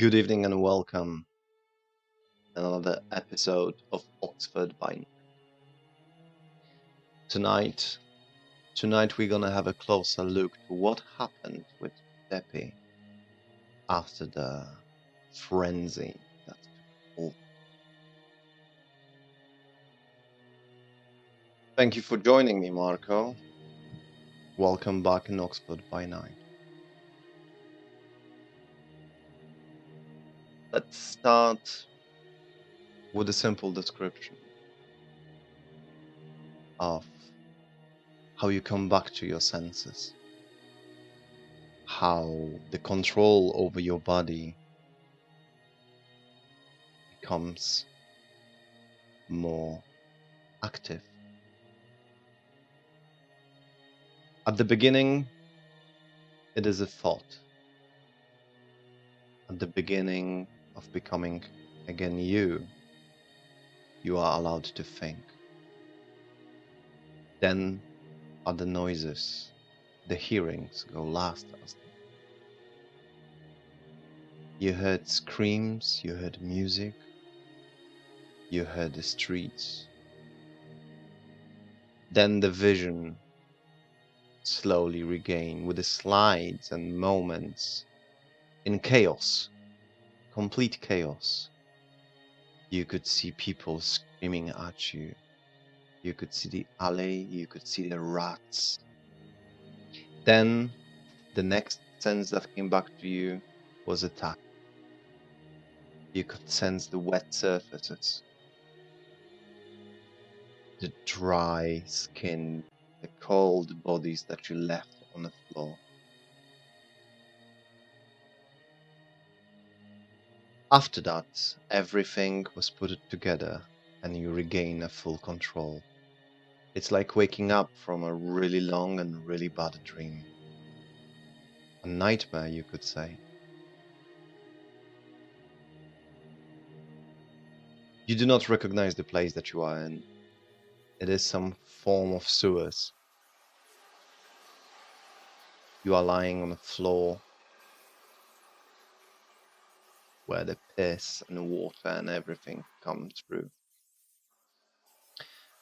Good evening and welcome to another episode of Oxford by Night. Tonight we're gonna have a closer look to what happened with Giuseppe after the frenzy that took over. Thank you for joining me, Marco. Welcome back in Oxford by Night. Let's start with a simple description of how you come back to your senses, how the control over your body becomes more active. At the beginning, it is a thought. At the beginning of becoming again you are allowed to think. Then are the noises, the hearings go last. You heard screams, you heard music, you heard the streets. Then the vision slowly regained with the slides and moments in chaos, complete chaos. You could see people screaming at you. You could see the alley, you could see the rats. Then the next sense that came back to you was attack. You could sense the wet surfaces, the dry skin, the cold bodies that you left on the floor. After that, everything was put together and you regain a full control. It's like waking up from a really long and really bad dream. A nightmare, you could say. You do not recognize the place that you are in. It is some form of sewers. You are lying on the floor where the piss and water and everything comes through.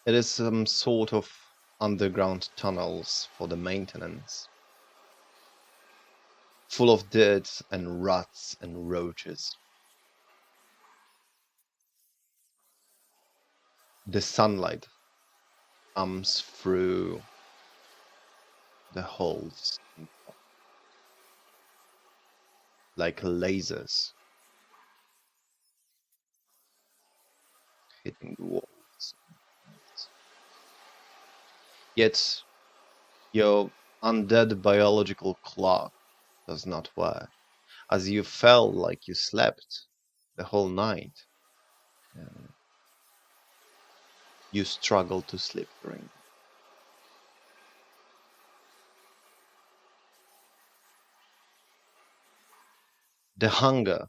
It is some sort of underground tunnels for the maintenance, full of dirt and rats and roaches. The sunlight comes through the holes like lasers hitting the walls. Yet your undead biological clock does not work, as you felt like you slept the whole night. You struggle to sleep during. The hunger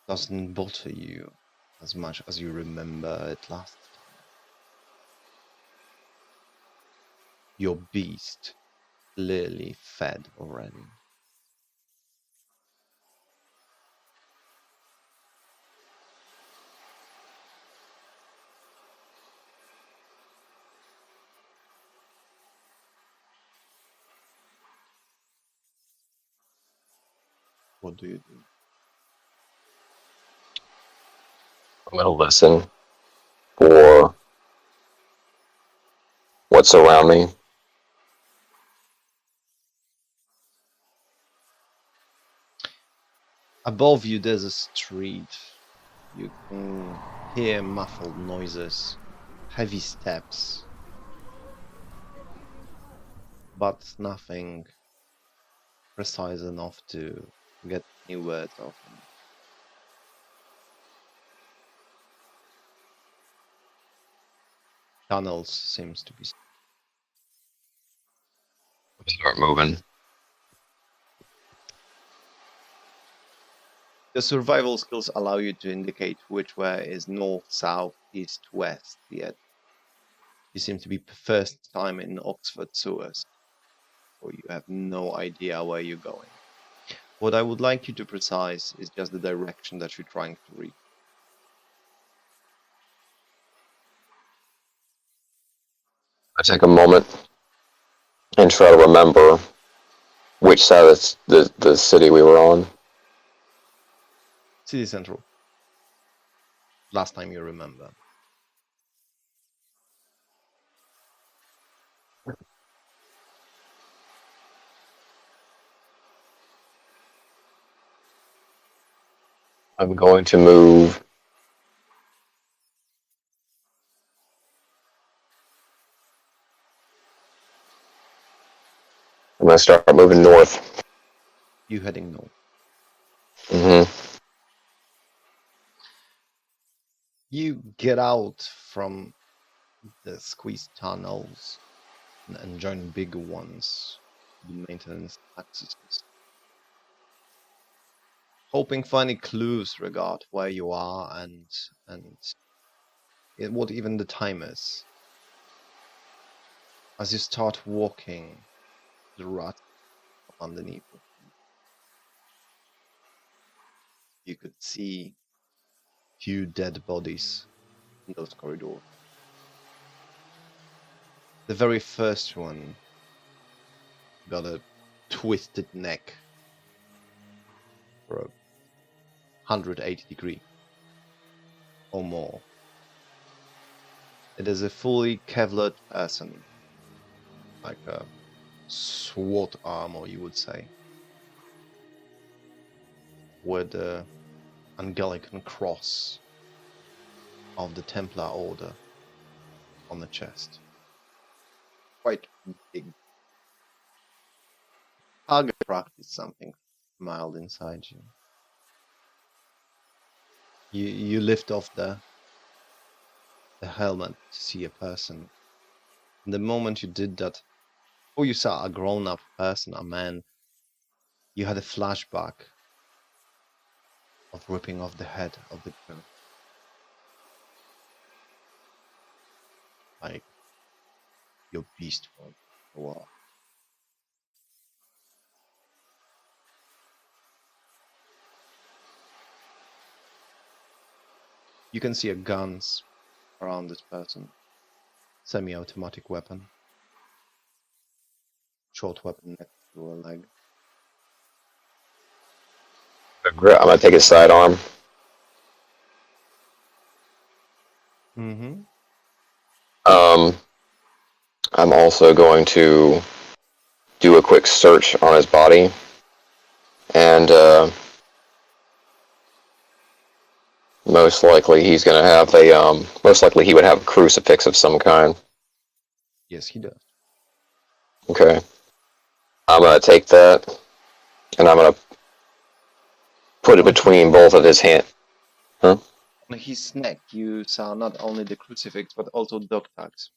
doesn't bother you as much as you remember it last time. Your beast clearly fed already. What do you do? I'm going to listen for what's around me. Above you there's a street. You can hear muffled noises, heavy steps, but nothing precise enough to get any words off. Tunnels seems to be. Start moving. The survival skills allow you to indicate which way is north, south, east, west. Yet you seem to be first time in Oxford sewers, or you have no idea where you're going. What I would like you to precise is just the direction that you're trying to reach. I take a moment and try to remember which side of the city we were on. City Central. Last time you remember. I'm going to move. I'm going to start moving north. You heading north. Mm-hmm. You get out from the squeezed tunnels and join bigger ones, the maintenance accesses. Hoping for any clues regarding where you are and what even the time is. As you start walking, the rut underneath you, you could see few dead bodies in those corridors. The very first one got a twisted neck for a 180-degree or more. It is a fully Kevlared person, like a SWAT armor, you would say, with the Anglican cross of the Templar Order on the chest. Quite big. Target practice something mild inside you. You lift off the helmet to see a person. And the moment you did that, or you saw a grown-up person, a man, you had a flashback of ripping off the head of the girl. Like your beast form. Wow. You can see a guns around this person. Semi-automatic weapon. Short weapon next to a leg. I'm going to take his sidearm. Mm-hmm. I'm also going to do a quick search on his body. And most likely he's going to have most likely he would have a crucifix of some kind. Yes, he does. Okay. I'm going to take that, and I'm going to put it between both of his hands. Huh? On his neck, you saw not only the crucifix, but also dog tags.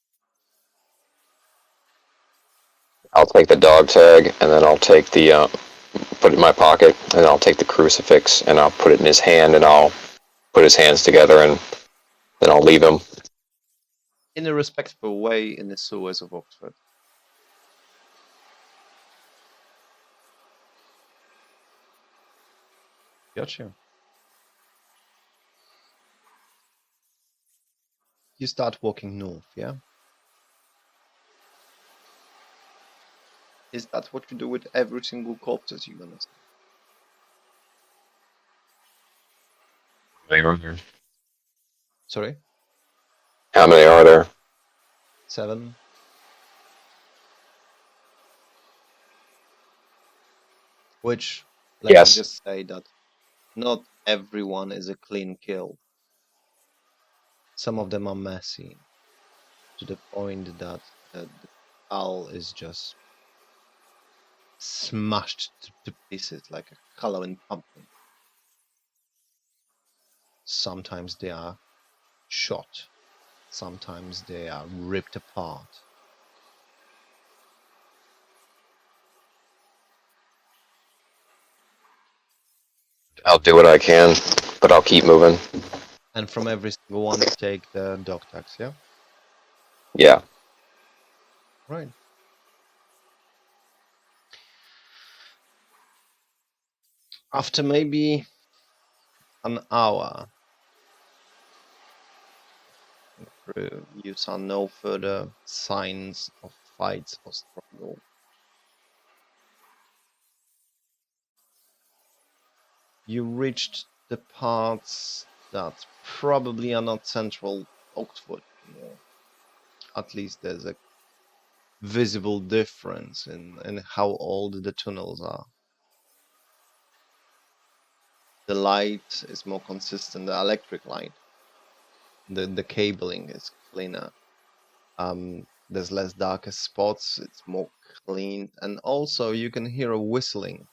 I'll take the dog tag, and then I'll take the, put it in my pocket, and I'll take the crucifix, and I'll put it in his hand, and I'll put his hands together, and then I'll leave him. In a respectful way in the sewers of Oxford. Gotcha. You start walking north, yeah? Is that what you do with every single corpse you're gonna see? Sorry? How many are there? 7? Which, let me Yes. just say that not everyone is a clean kill. Some of them are messy, to the point that the skull is just smashed to pieces like a Halloween pumpkin. Sometimes they are shot. Sometimes they are ripped apart. I'll do what I can, but I'll keep moving. And from every single one, you take the dog tags, yeah? Yeah. Right. After maybe an hour through, you saw no further signs of fights or struggle. You reached the parts that probably are not central Oxford anymore. At least there's a visible difference in how old the tunnels are. The light is more consistent, the electric light. The cabling is cleaner. There's less darker spots, it's more clean, and also you can hear a whistling.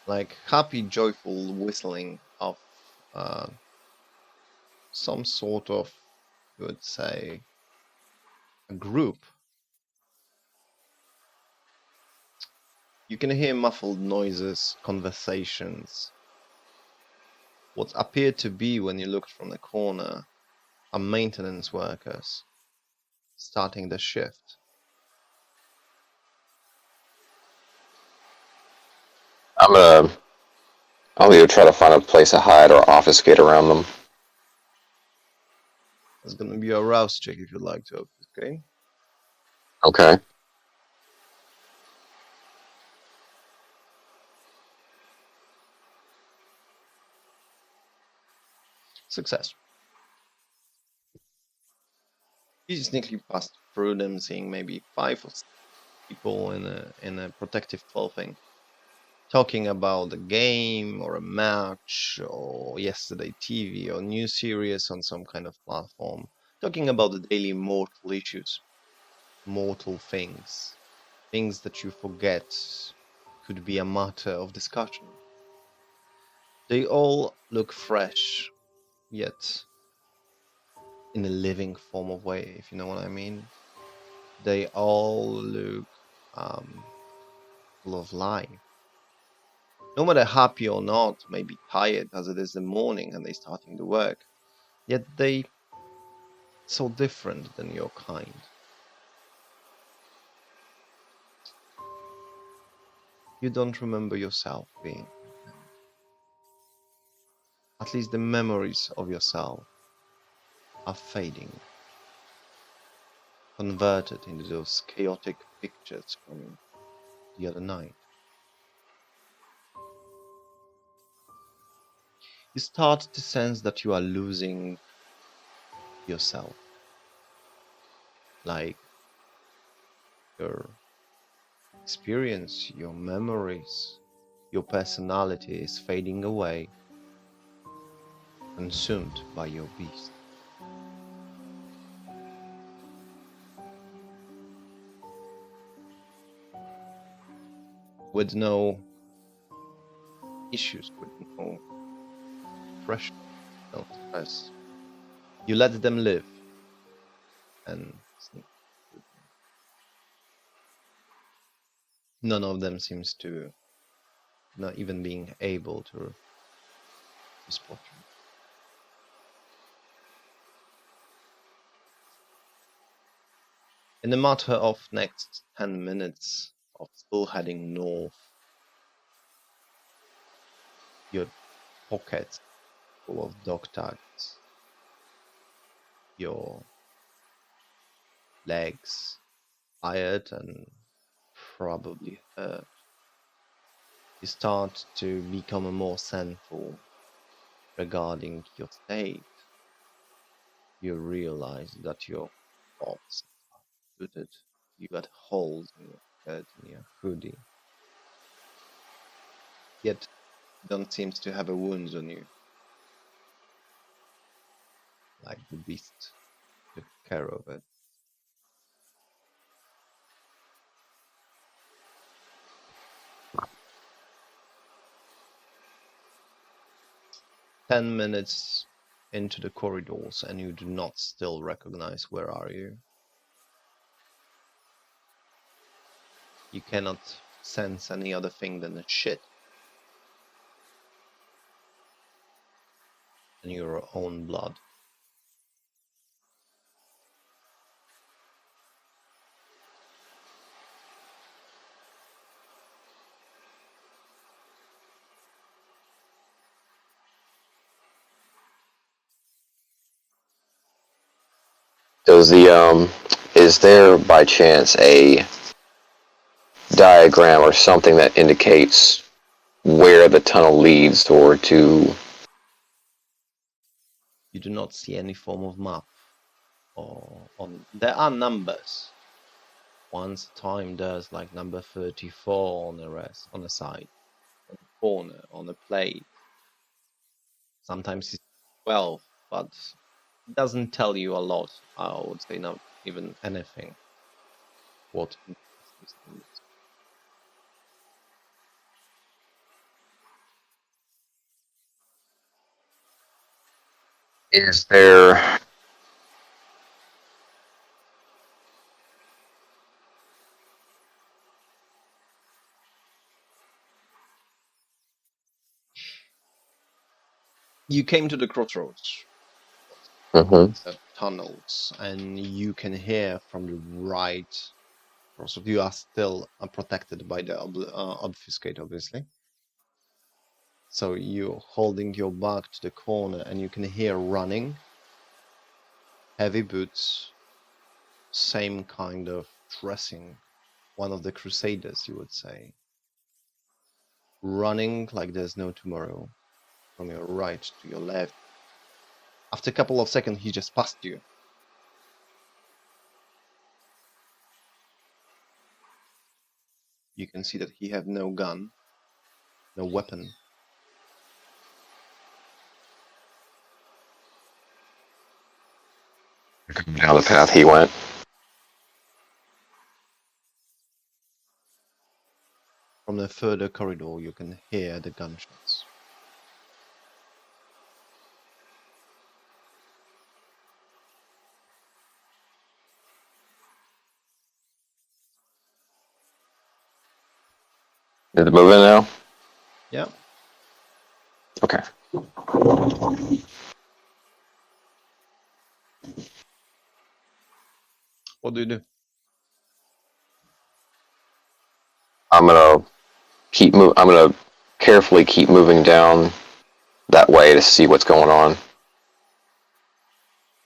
Like happy, joyful whistling of some sort of, you would say, a group. You can hear muffled noises, conversations. What appeared to be, when you looked from the corner, are maintenance workers starting the shift. I'll either try to find a place to hide or obfuscate around them. There's gonna be a rouse check if you'd like to, okay? Okay. Success. You sneakily passed through them, seeing maybe 5 or 6 people in a protective clothing, talking about a game or a match or yesterday TV or new series on some kind of platform, talking about the daily mortal issues, mortal things, things that you forget could be a matter of discussion. They all look fresh, yet in a living form of way, if you know what I mean. They all look full of life. No matter happy or not, maybe tired as it is the morning and they starting to work, yet they so different than your kind. You don't remember yourself being like them. At least the memories of yourself are fading, converted into those chaotic pictures from the other night. You start to sense that you are losing yourself, like your experience, your memories, your personality is fading away, consumed by your beast. With no issues, with no pressure, no stress. You let them live and sneak through them. None of them seems to not even being able to spot you. In a matter of next 10 minutes of still heading north, your pockets full of dog tags, your legs tired and probably hurt. You start to become more sensible regarding your state. You realize that your thoughts are polluted. You got holes in your head, in your hoodie. Yet you don't seem to have a wound on you, like the beast took care of it. Ten minutes into the corridors and you do not still recognize where are you. You cannot sense any other thing than the shit in your own blood. Does the is there by chance a diagram or something that indicates where the tunnel leads or to? You do not see any form of map. Or on there are numbers. Once a time there's like number 34 on the side, on the corner, on a plate. Sometimes it's 12, but it doesn't tell you a lot. I would say not even anything. What these numbers. Is there You came to the crossroads, tunnels, and you can hear from the right. Also, you are still protected by the obfuscate, obviously. So you're holding your back to the corner, and you can hear running, heavy boots, same kind of dressing, one of the crusaders, you would say, running like there's no tomorrow, from your right to your left. After a couple of seconds, he just passed you. You can see that he have no gun, no weapon. down the path he went? From the further corridor, you can hear the gunshots. Is it moving now? Yeah. Okay. What do you do? I'm gonna I'm gonna carefully keep moving down that way to see what's going on.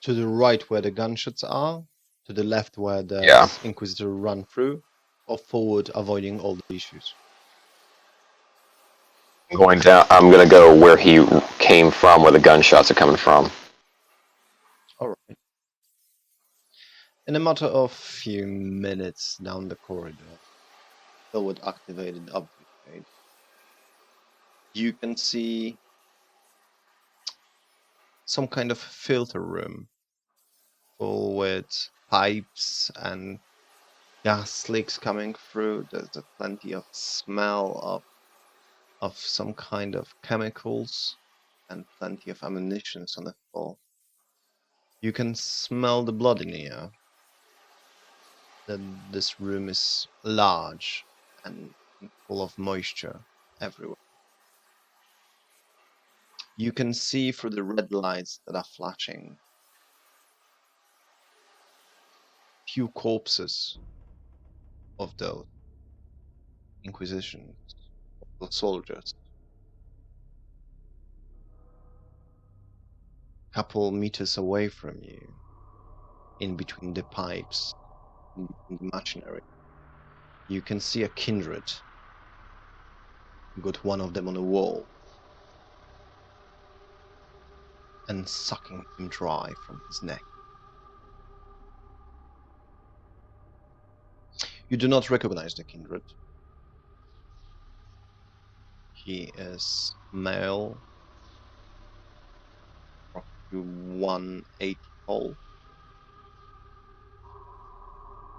To the right where the gunshots are, to the left where the Yeah. Inquisitor run through, or forward avoiding all the issues? Going down. I'm gonna go where he came from, where the gunshots are coming from. All right. In a matter of few minutes down the corridor, forward activated obfuscate, you can see some kind of filter room full with pipes and gas leaks coming through. There's plenty of smell of some kind of chemicals and plenty of ammunition on the floor. You can smell the blood in the air. That this room is large and full of moisture everywhere. You can see through the red lights that are flashing few corpses of those Inquisition soldiers. Couple meters away from you, in between the pipes, in between the machinery, you can see a kindred. You got one of them on the wall and sucking him dry from his neck. You do not recognize the kindred. He is male, roughly 180 tall,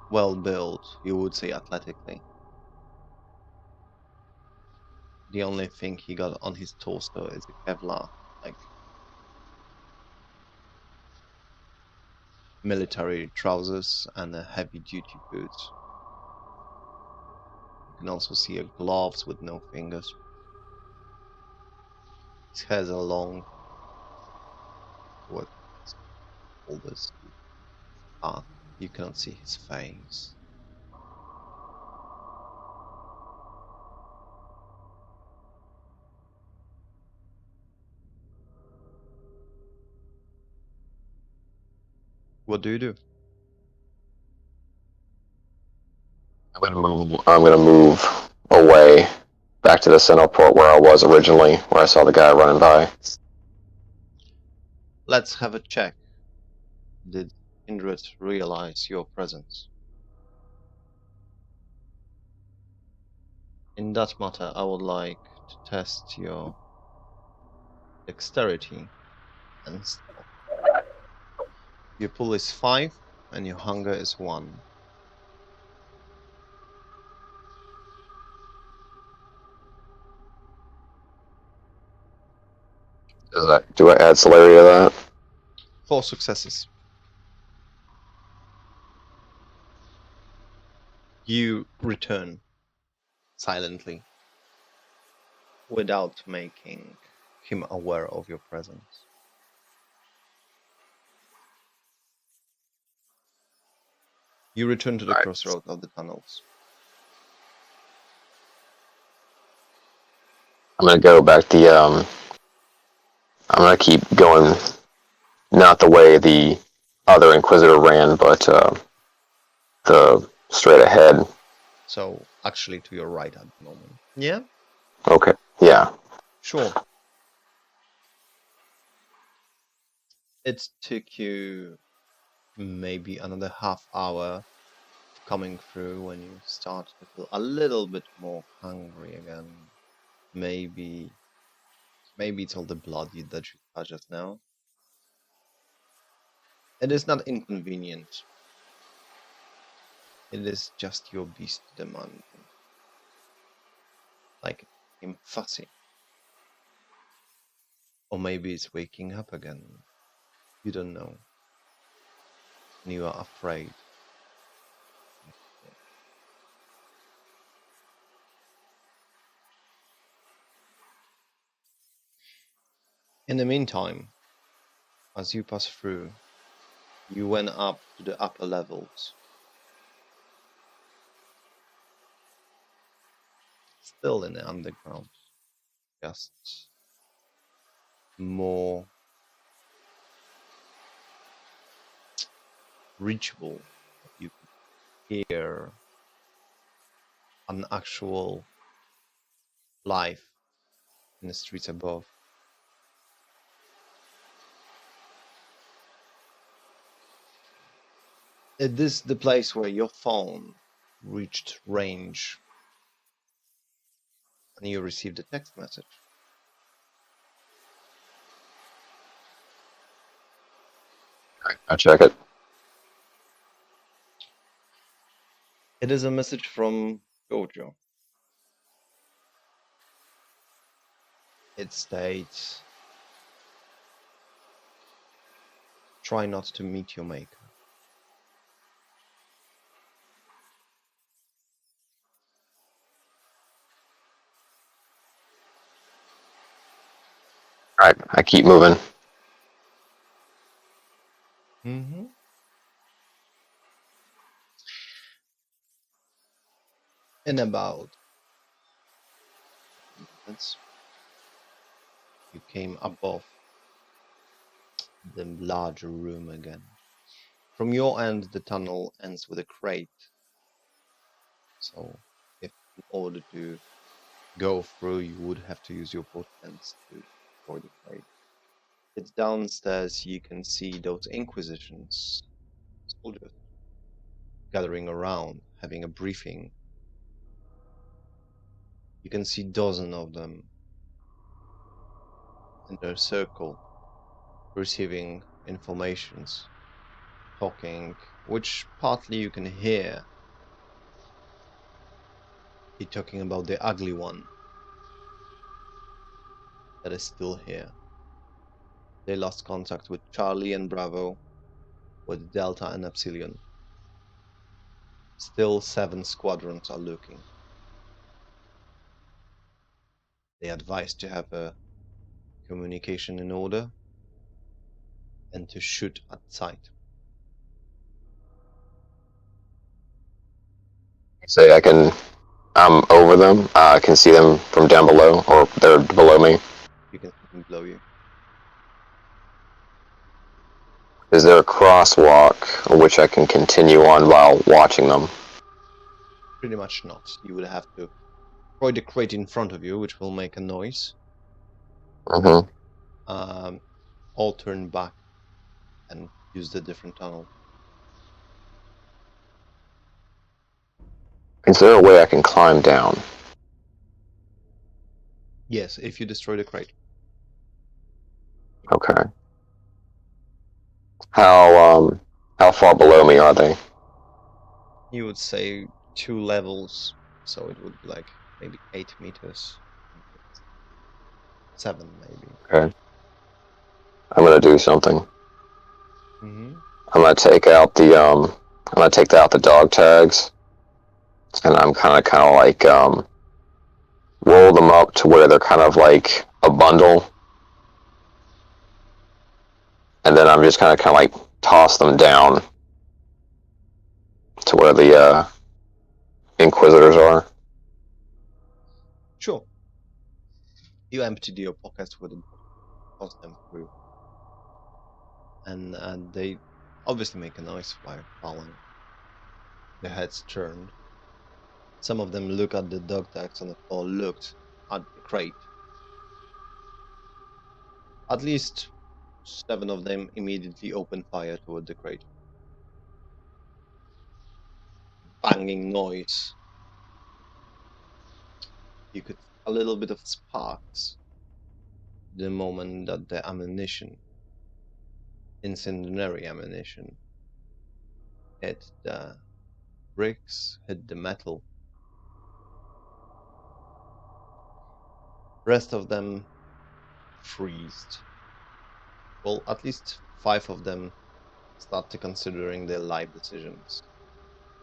well built, you would say athletically. The only thing he got on his torso is a Kevlar, like military trousers and a heavy-duty boot. You can also see gloves with no fingers. His hair are long, what all this. You cannot see his face. What do you do? I'm gonna move away, back to the center port where I was originally, where I saw the guy running by. Let's have a check. Did Kindred realize your presence? In that matter, I would like to test your dexterity and stealth. Your pull is 5 and your hunger is 1. Do I add celerity to that? 4 successes. You return silently, without making him aware of your presence. You return to the crossroad of the tunnels. I'm gonna go back I'm gonna keep going, not the way the other Inquisitor ran, but the straight ahead. So, actually to your right at the moment. Yeah? Okay, yeah. Sure. It took you maybe another half hour coming through when you start to feel a little bit more hungry again. Maybe it's all the blood that you had just now. It is not inconvenient. It is just your beast demanding. Like him fussy. Or maybe it's waking up again. You don't know. And you are afraid. In the meantime, as you pass through, you went up to the upper levels. Still in the underground. Just more reachable. You could hear an actual life in the streets above. It is the place where your phone reached range and you received a text message. I'll check it. It is a message from Giorgos. It states, try not to meet your maker. Alright, I keep moving. Mm-hmm. In about minutes, you came above the larger room again. From your end, the tunnel ends with a crate. So, if in order to go through, you would have to use your portents to destroy the crate. It's downstairs. You can see those Inquisitions soldiers gathering around, having a briefing. You can see dozens of them in their circle, receiving informations, talking, which partly you can hear. He talking about the ugly one that is still here. They lost contact with Charlie and Bravo, with Delta and Epsilon. Still 7 squadrons are looking. They advise to have a communication in order and to shoot at sight. Say I'm over them. I can see them from down below, or they're below me. You can see them below you. Is there a crosswalk which I can continue on while watching them? pretty much not. You would have to destroy the crate in front of you, which will make a noise. Mm-hmm. Or turn back and use the different tunnel. Is there a way I can climb down? Yes, if you destroy the crate. Okay. How far below me are they? You would say 2 levels, so it would be like maybe 8 meters. 7 maybe. Okay. I'm gonna do something. Mm-hmm. I'm gonna take out the dog tags, and I'm kind of like roll them up to where they're kind of like a bundle, and then I'm just kind of like toss them down to where the Inquisitors are. Sure. You emptied your pockets with it, toss them through. And they obviously make a noise while falling. Their heads turned. Some of them look at the dog tags on the floor, looked at the crate. At least 7 of them immediately opened fire toward the crate. Banging noise. You could see a little bit of sparks the moment that the ammunition, incendiary ammunition, hit the bricks, hit the metal. Rest of them freezed. Well, at least 5 of them start to considering their life decisions.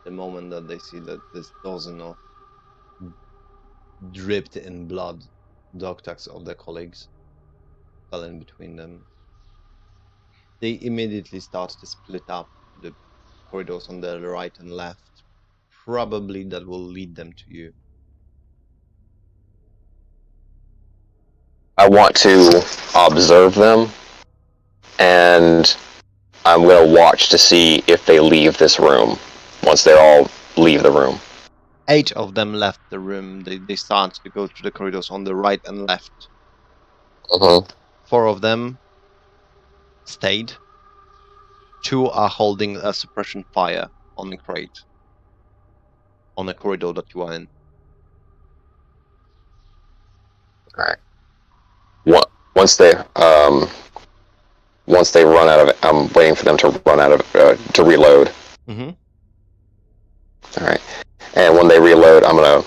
The moment that they see that this dozen of dripped in blood dog tags of their colleagues fell in between them, they immediately start to split up the corridors on the right and left. Probably that will lead them to you. I want to observe them, and I'm gonna watch to see if they leave this room once they all leave the room. 8 of them left the room. They start to go through the corridors on the right and left. Mm-hmm. 4 of them stayed. 2 are holding a suppression fire on the crate, on the corridor that you are in. All right. Once they run out of it, I'm waiting for them to run out of to reload. Mm-hmm. All right. And when they reload, I'm gonna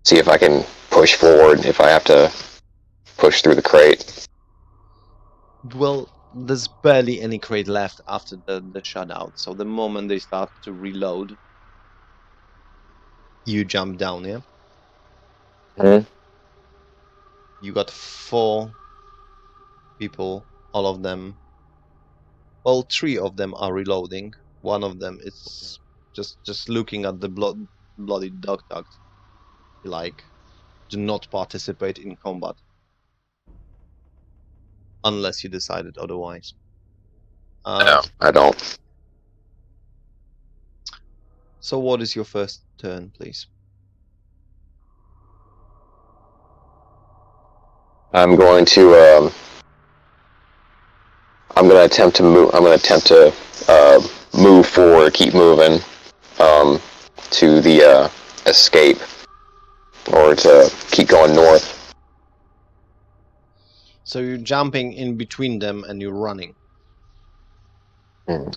see if I can push forward if I have to push through the crate. Well, there's barely any crate left after the shutout, so the moment they start to reload, you jump down, yeah? Mm-hmm. You got 4 people, all of them. Well, 3 of them are reloading. One of them is just looking at the bloody dog tags. Like, do not participate in combat. Unless you decided otherwise. No, I don't. So what is your first turn, please? I'm going to. I'm going to attempt to move. I'm going to attempt to move forward, keep moving to the escape, or to keep going north. So you're jumping in between them and you're running.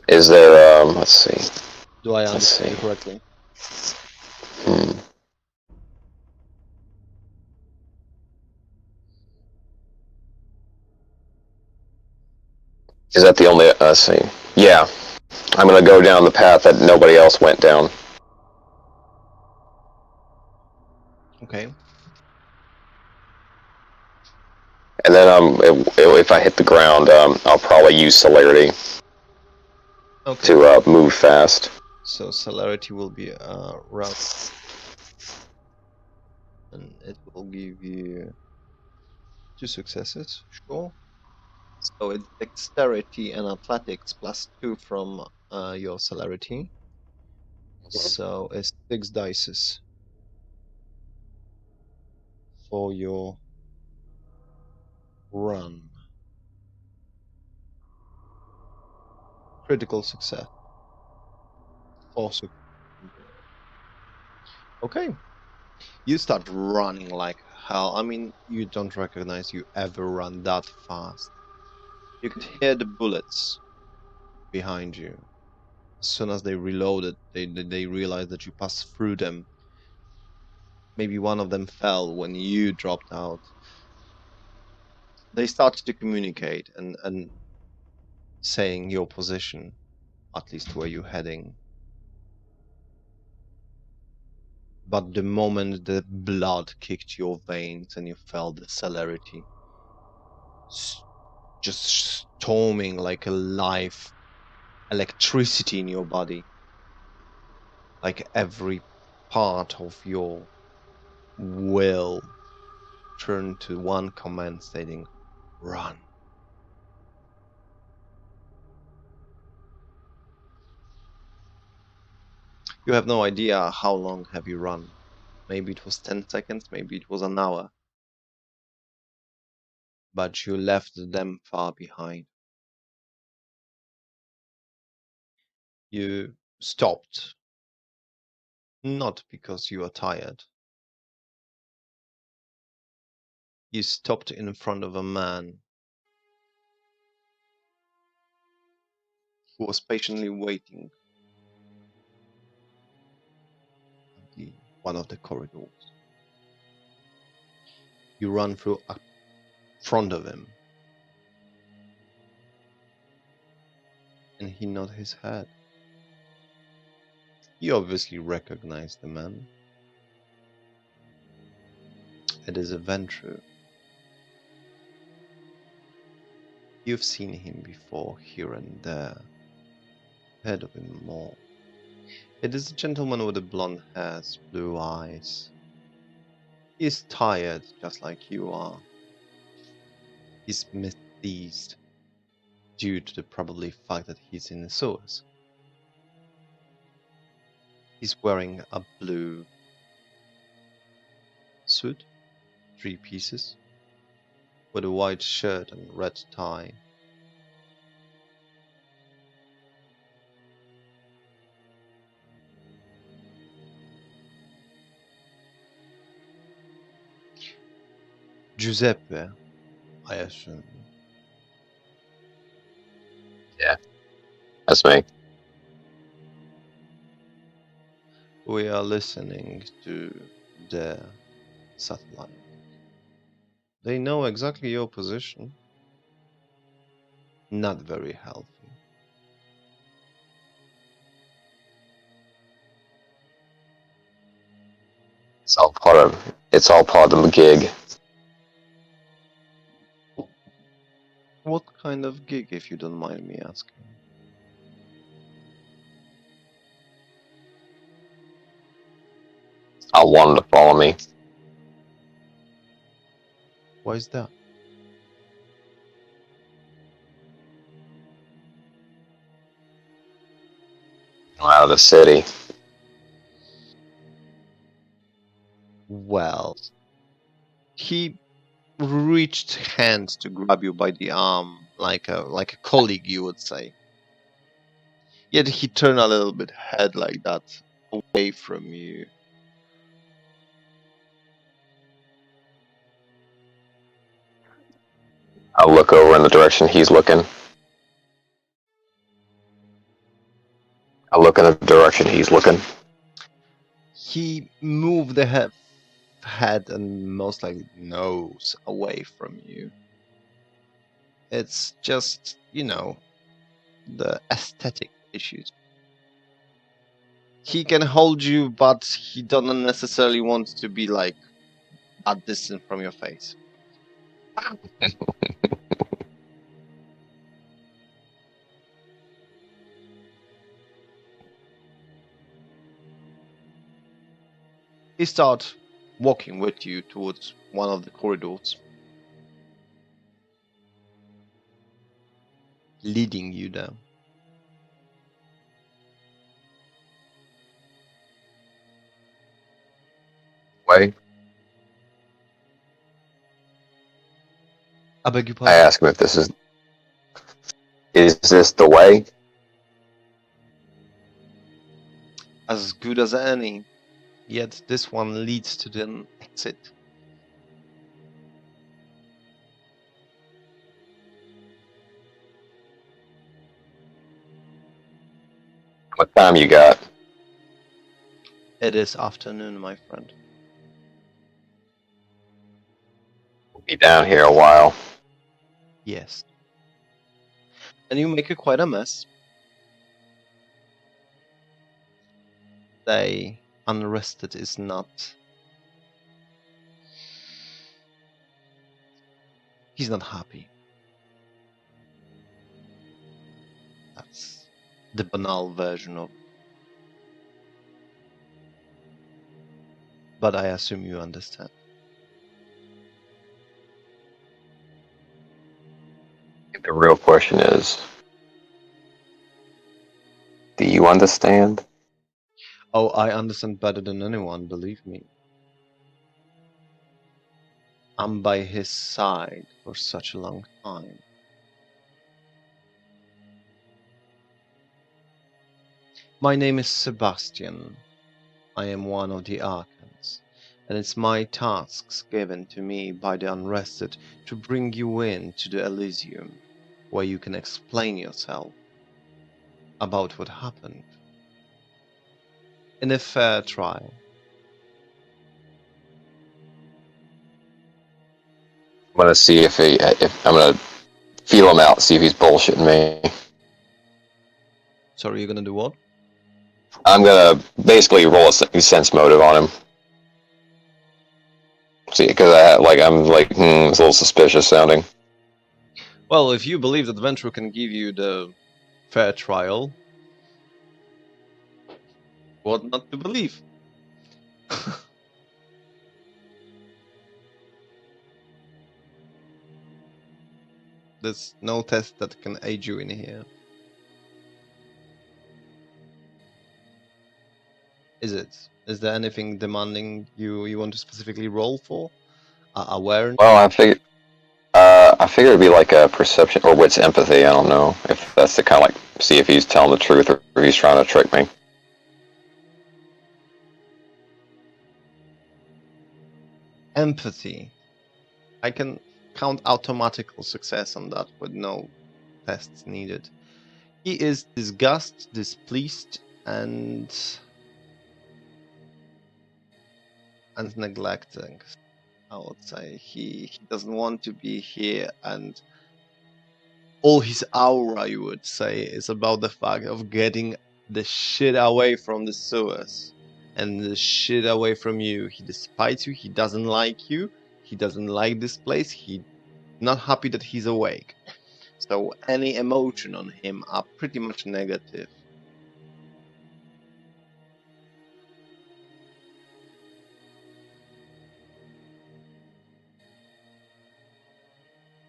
Is there? Let's see. Do I understand you correctly? Is that the only? Let's see. Yeah, I'm gonna go down the path that nobody else went down. Okay. And then if I hit the ground, I'll probably use celerity to move fast. So celerity will be route, and it will give you 2 successes. Sure. So it's dexterity and athletics plus 2 from your celerity. So it's 6 dices. for your run. Critical success. Also. Okay. You start running like hell. I mean, you don't recognize you ever run that fast. You could hear the bullets behind you. As soon as they reloaded, they realized that you passed through them. Maybe one of them fell when you dropped out. They started to communicate and saying your position, at least where you're heading. But the moment the blood kicked your veins and you felt the celerity just storming like a live electricity in your body, like every part of your will turned to one command stating, run. You have no idea how long have you run. Maybe it was 10 seconds, maybe it was an hour. But you left them far behind. You stopped, not because you are tired. You stopped in front of a man who was patiently waiting at one of the corridors. You run through a front of him, and he nodded his head. You obviously recognize the man. It is a Ventrue. You've seen him before here and there. Heard of him more. It is a gentleman with the blonde hairs, blue eyes. He is tired, just like you are. He's misdazed due to the probably fact that he's in the sewers. He's wearing a blue suit, 3 pieces, with a white shirt and red tie. Giuseppe, I assume. Yeah, that's me. We are listening to their satellite. They know exactly your position. Not very healthy. It's all part of the gig. What kind of gig, if you don't mind me asking? I want him to follow me. Why is that? Out of the city. Well, he reached hands to grab you by the arm, like a colleague, you would say. Yet he turned a little bit head like that, away from you. I look over in the direction he's looking. I look in the direction he's looking. He moved the head and most likely nose away from you. It's just, the aesthetic issues. He can hold you, but he doesn't necessarily want to be like at distance from your face. He starts walking with you towards one of the corridors, leading you down. Way. I beg your I pardon? ask him if this is this the way? As good as any, yet this one leads to the exit. What time you got? It is afternoon, my friend. Be down here a while. Yes. And you make quite a mess. They unrested is not. He's not happy. That's the banal version of. But I assume you understand. The real question is, do you understand? Oh, I understand better than anyone, believe me. I'm by his side for such a long time. My name is Sebastian. I am one of the Archons, and it's my tasks given to me by the unrested to bring you in to the Elysium, where you can explain yourself about what happened. In a fair trial. I'm gonna see if I'm gonna feel him out, see if he's bullshitting me. Sorry, you're gonna do what? I'm gonna basically roll a sense motive on him. See, because I'm like, it's a little suspicious sounding. Well, if you believe that Ventru can give you the fair trial, what not to believe? There's no test that can aid you in here. Is it? Is there anything demanding you want to specifically roll for? Awareness? Well, I figured it'd be like a perception or wits empathy. I don't know if that's the kind of like see if he's telling the truth or he's trying to trick me. Empathy. I can count automatical success on that with no tests needed. He is disgusted, displeased, and neglecting. I would say he doesn't want to be here, and all his aura, you would say, is about the fact of getting the shit away from the sewers and the shit away from you. He despises you. He doesn't like you. He doesn't like this place. He's not happy that he's awake. So any emotion on him are pretty much negative.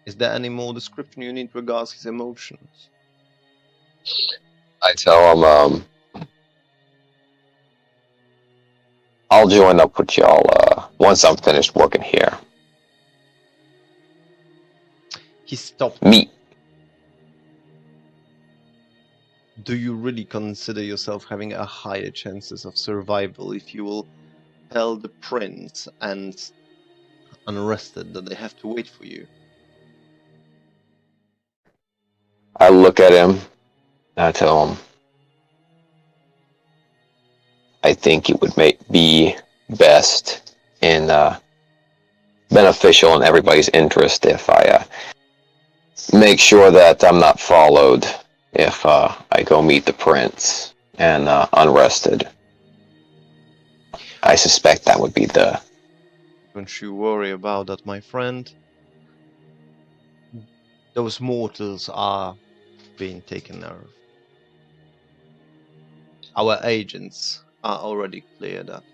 Is there any more description you need regards his emotions? I tell him, I'll join up with y'all once I'm finished working here. He stopped. Meet. Do you really consider yourself having a higher chances of survival if you will tell the prince and unrested that they have to wait for you? I look at him and I tell him, I think it would be best and beneficial in everybody's interest if I make sure that I'm not followed if I go meet the prince and unrested. I suspect that would be the. Don't you worry about that, my friend. Those mortals are being taken care of. Our agents are already cleared up.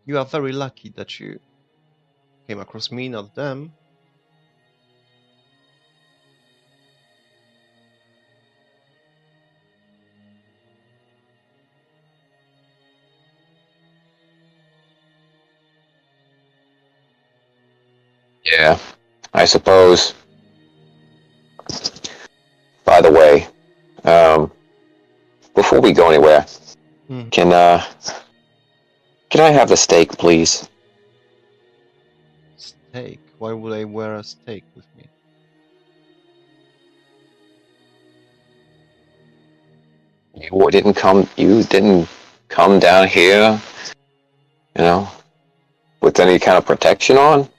You are very lucky that you came across me, not them. Yeah, I suppose. By the way, before we go anywhere, Hmm. can I have the steak, please? Steak? Why would I wear a steak with me? You didn't come down here, you know, with any kind of protection on?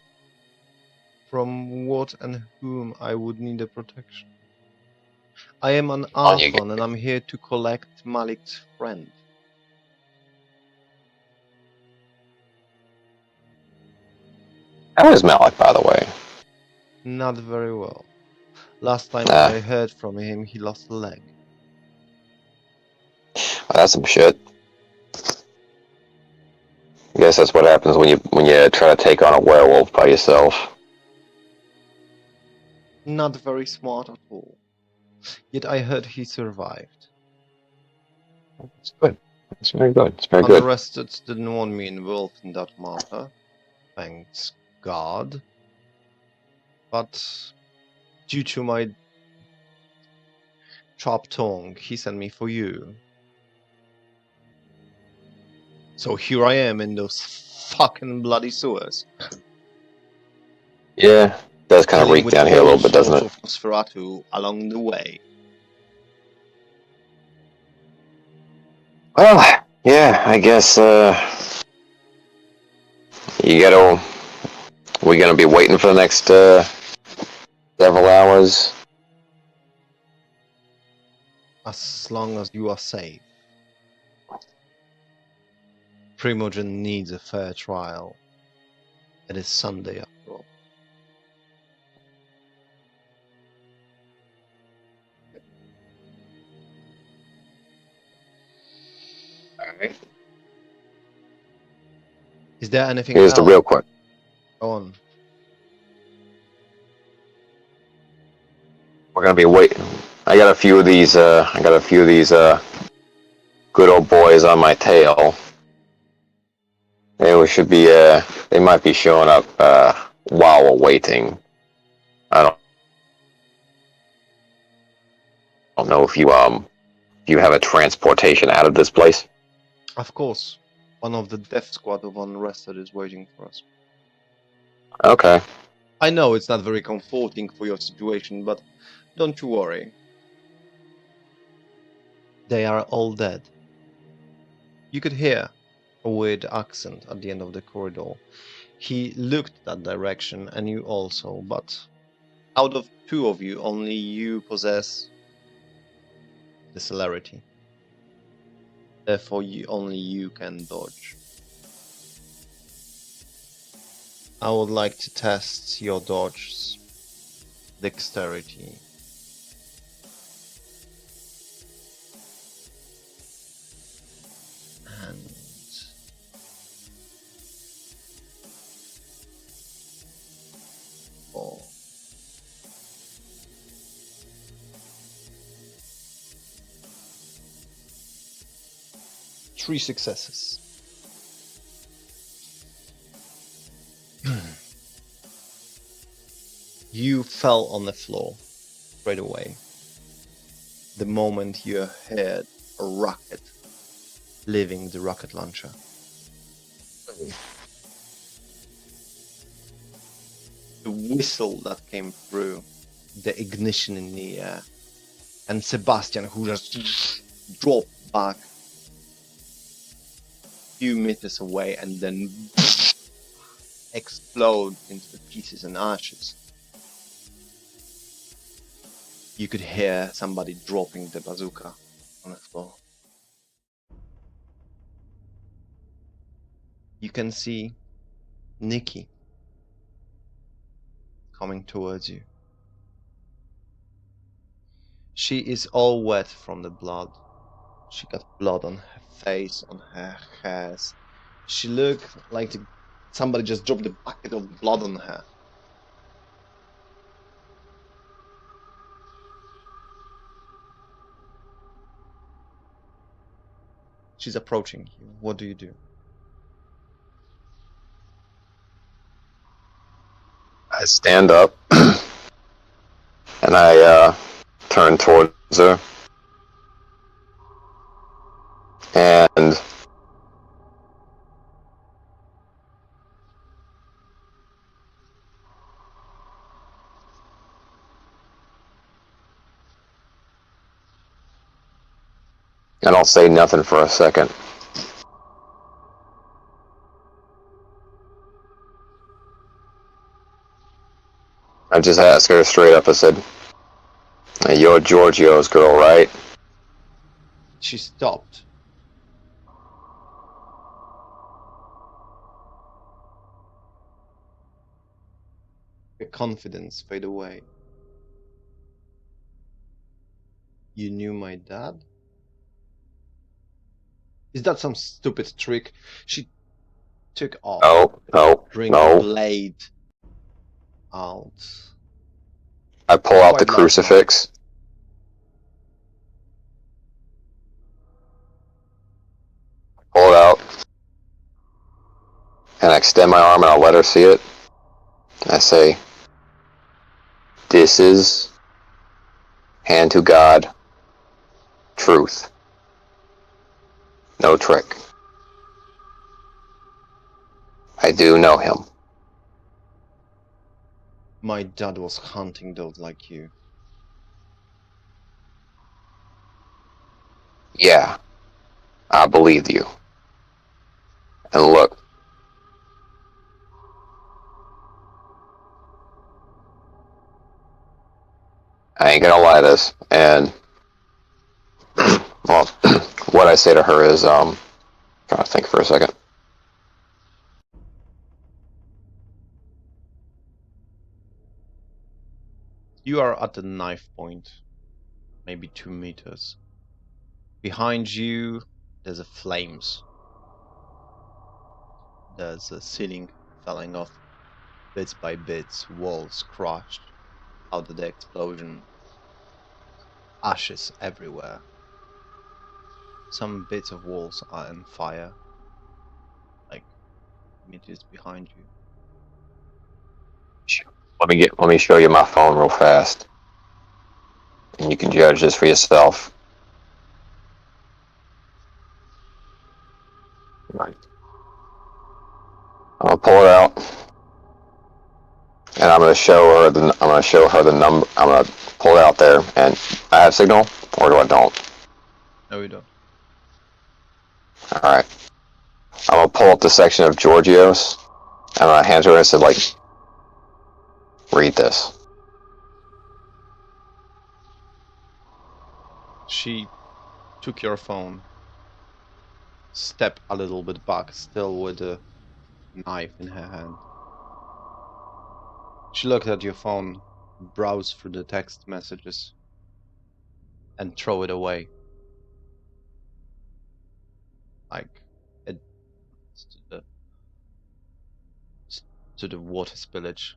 From what and whom I would need a protection? I am an On you. Archon and I'm here to collect Malik's friend. How is Malik, by the way? Not very well. Last time Nah, I heard from him, he lost a leg. that's some shit. I guess that's what happens when you try to take on a werewolf by yourself. Not very smart at all. Yet I heard he survived. It's good. It's very good. It's very good. Unarrested didn't want me involved in that matter. Thanks God. But due to my chopped tongue, he sent me for you. So here I am in those fucking bloody sewers, Yeah, it does kind of dealing reek with down here a all little bit, doesn't sorts it? of Nosferatu along the way. Well, yeah, I guess you gotta. We're gonna be waiting for the next several hours. As long as you are safe. Primogen needs a fair trial. It is Sunday after all. Alright. Is there anything Here's the else? real question. Go on. We're gonna be waiting. I got a few of these. Good old boys on my tail. They should be. They might be showing up while we're waiting. I don't know if you have a transportation out of this place. Of course, one of the death squad of unarrested is waiting for us. Okay. I know it's not very comforting for your situation, but don't you worry. They are all dead. You could hear a weird accent at the end of the corridor. He looked that direction, and you also, but out of two of you, only you possess the celerity. Therefore, only you can dodge. I would like to test your dodge's dexterity. And 4. Three successes. You fell on the floor straight away. The moment you heard a rocket leaving the rocket launcher. The whistle that came through, the ignition in the air, and Sebastian, who just dropped back a few meters away and then explode into the pieces and ashes. You could hear somebody dropping the bazooka on the floor. You can see Nikki coming towards you. She is all wet from the blood. She got blood on her face, on her hairs. She looked like somebody just dropped a bucket of blood on her. She's approaching you. What do you do? I stand up and I turn towards her, and I don't say nothing for a second. I just asked her straight up. I said, "Hey, you're Giorgio's girl, right?" She stopped. Her confidence faded away. You knew my dad? Is that some stupid trick? She took off, bring the No. blade out. I pull out the Quite large crucifix. Pull it out. And I extend my arm and I'll let her see it. I say, "This is hand to God truth. No trick. I do know him." My dad was hunting those like you. Yeah, I believe you. And look, I ain't gonna lie to this. And, well, what I say to her is, trying to think for a second. You are at the knife point, maybe 2 meters. Behind you, there's a flames. There's a ceiling falling off bits by bits, walls crushed out of the explosion. Ashes everywhere. Some bits of walls are on fire, like meters behind you. Let me show you my phone real fast. And you can judge this for yourself. Right. I'm gonna pull it out. And I'm gonna show her the number. I'm gonna pull it out there, and I have signal, or do I don't? No, you don't. All right. I'm gonna pull up the section of Giorgos, and I'm gonna hand to her and said, like, "Read this." She took your phone, stepped a little bit back, still with a knife in her hand. She looked at your phone, browsed through the text messages, and throw it away. Like it to the water spillage.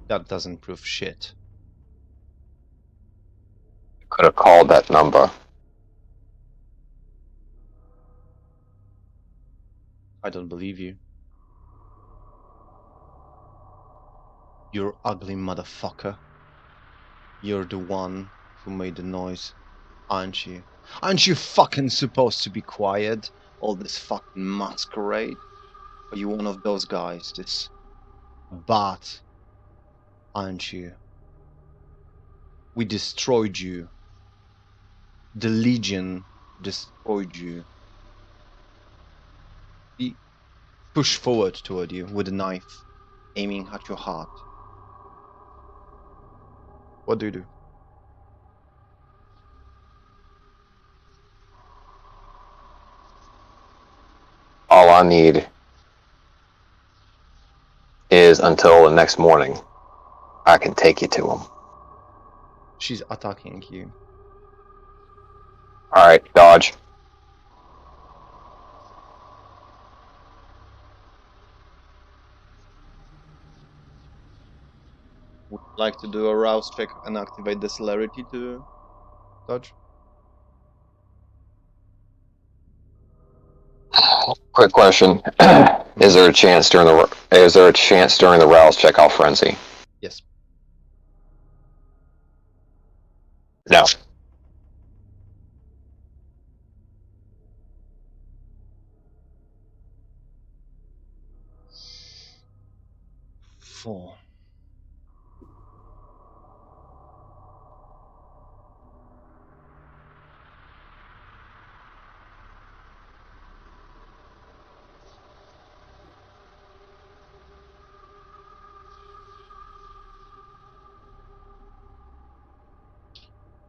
That doesn't prove shit. Could have called that number. I don't believe you. You're ugly motherfucker. You're the one who made the noise, aren't you? Aren't you fucking supposed to be quiet? All this fucking masquerade? Are you one of those guys? This bat? Aren't you? We destroyed you. The Legion destroyed you. We pushed forward toward you with a knife, aiming at your heart. What do you do? All I need is until the next morning. I can take you to him. She's attacking you. All right, dodge. Would you like to do a rouse check and activate the celerity to dodge? Quick question: Is there a chance during the rouse check I'll frenzy? Yes. No. Four.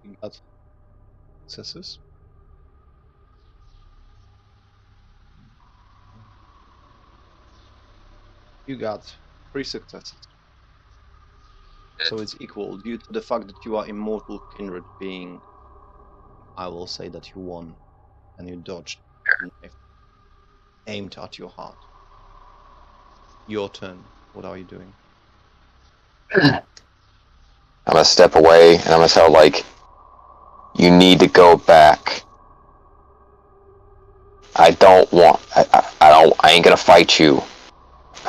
You got successes. You got 3 successes. So it's equal. Due to the fact that you are immortal kindred being, I will say that you won. And you dodged the knife aimed at your heart. Your turn. What are you doing? I'm gonna step away and I'm gonna tell you need to go back. I ain't gonna fight you.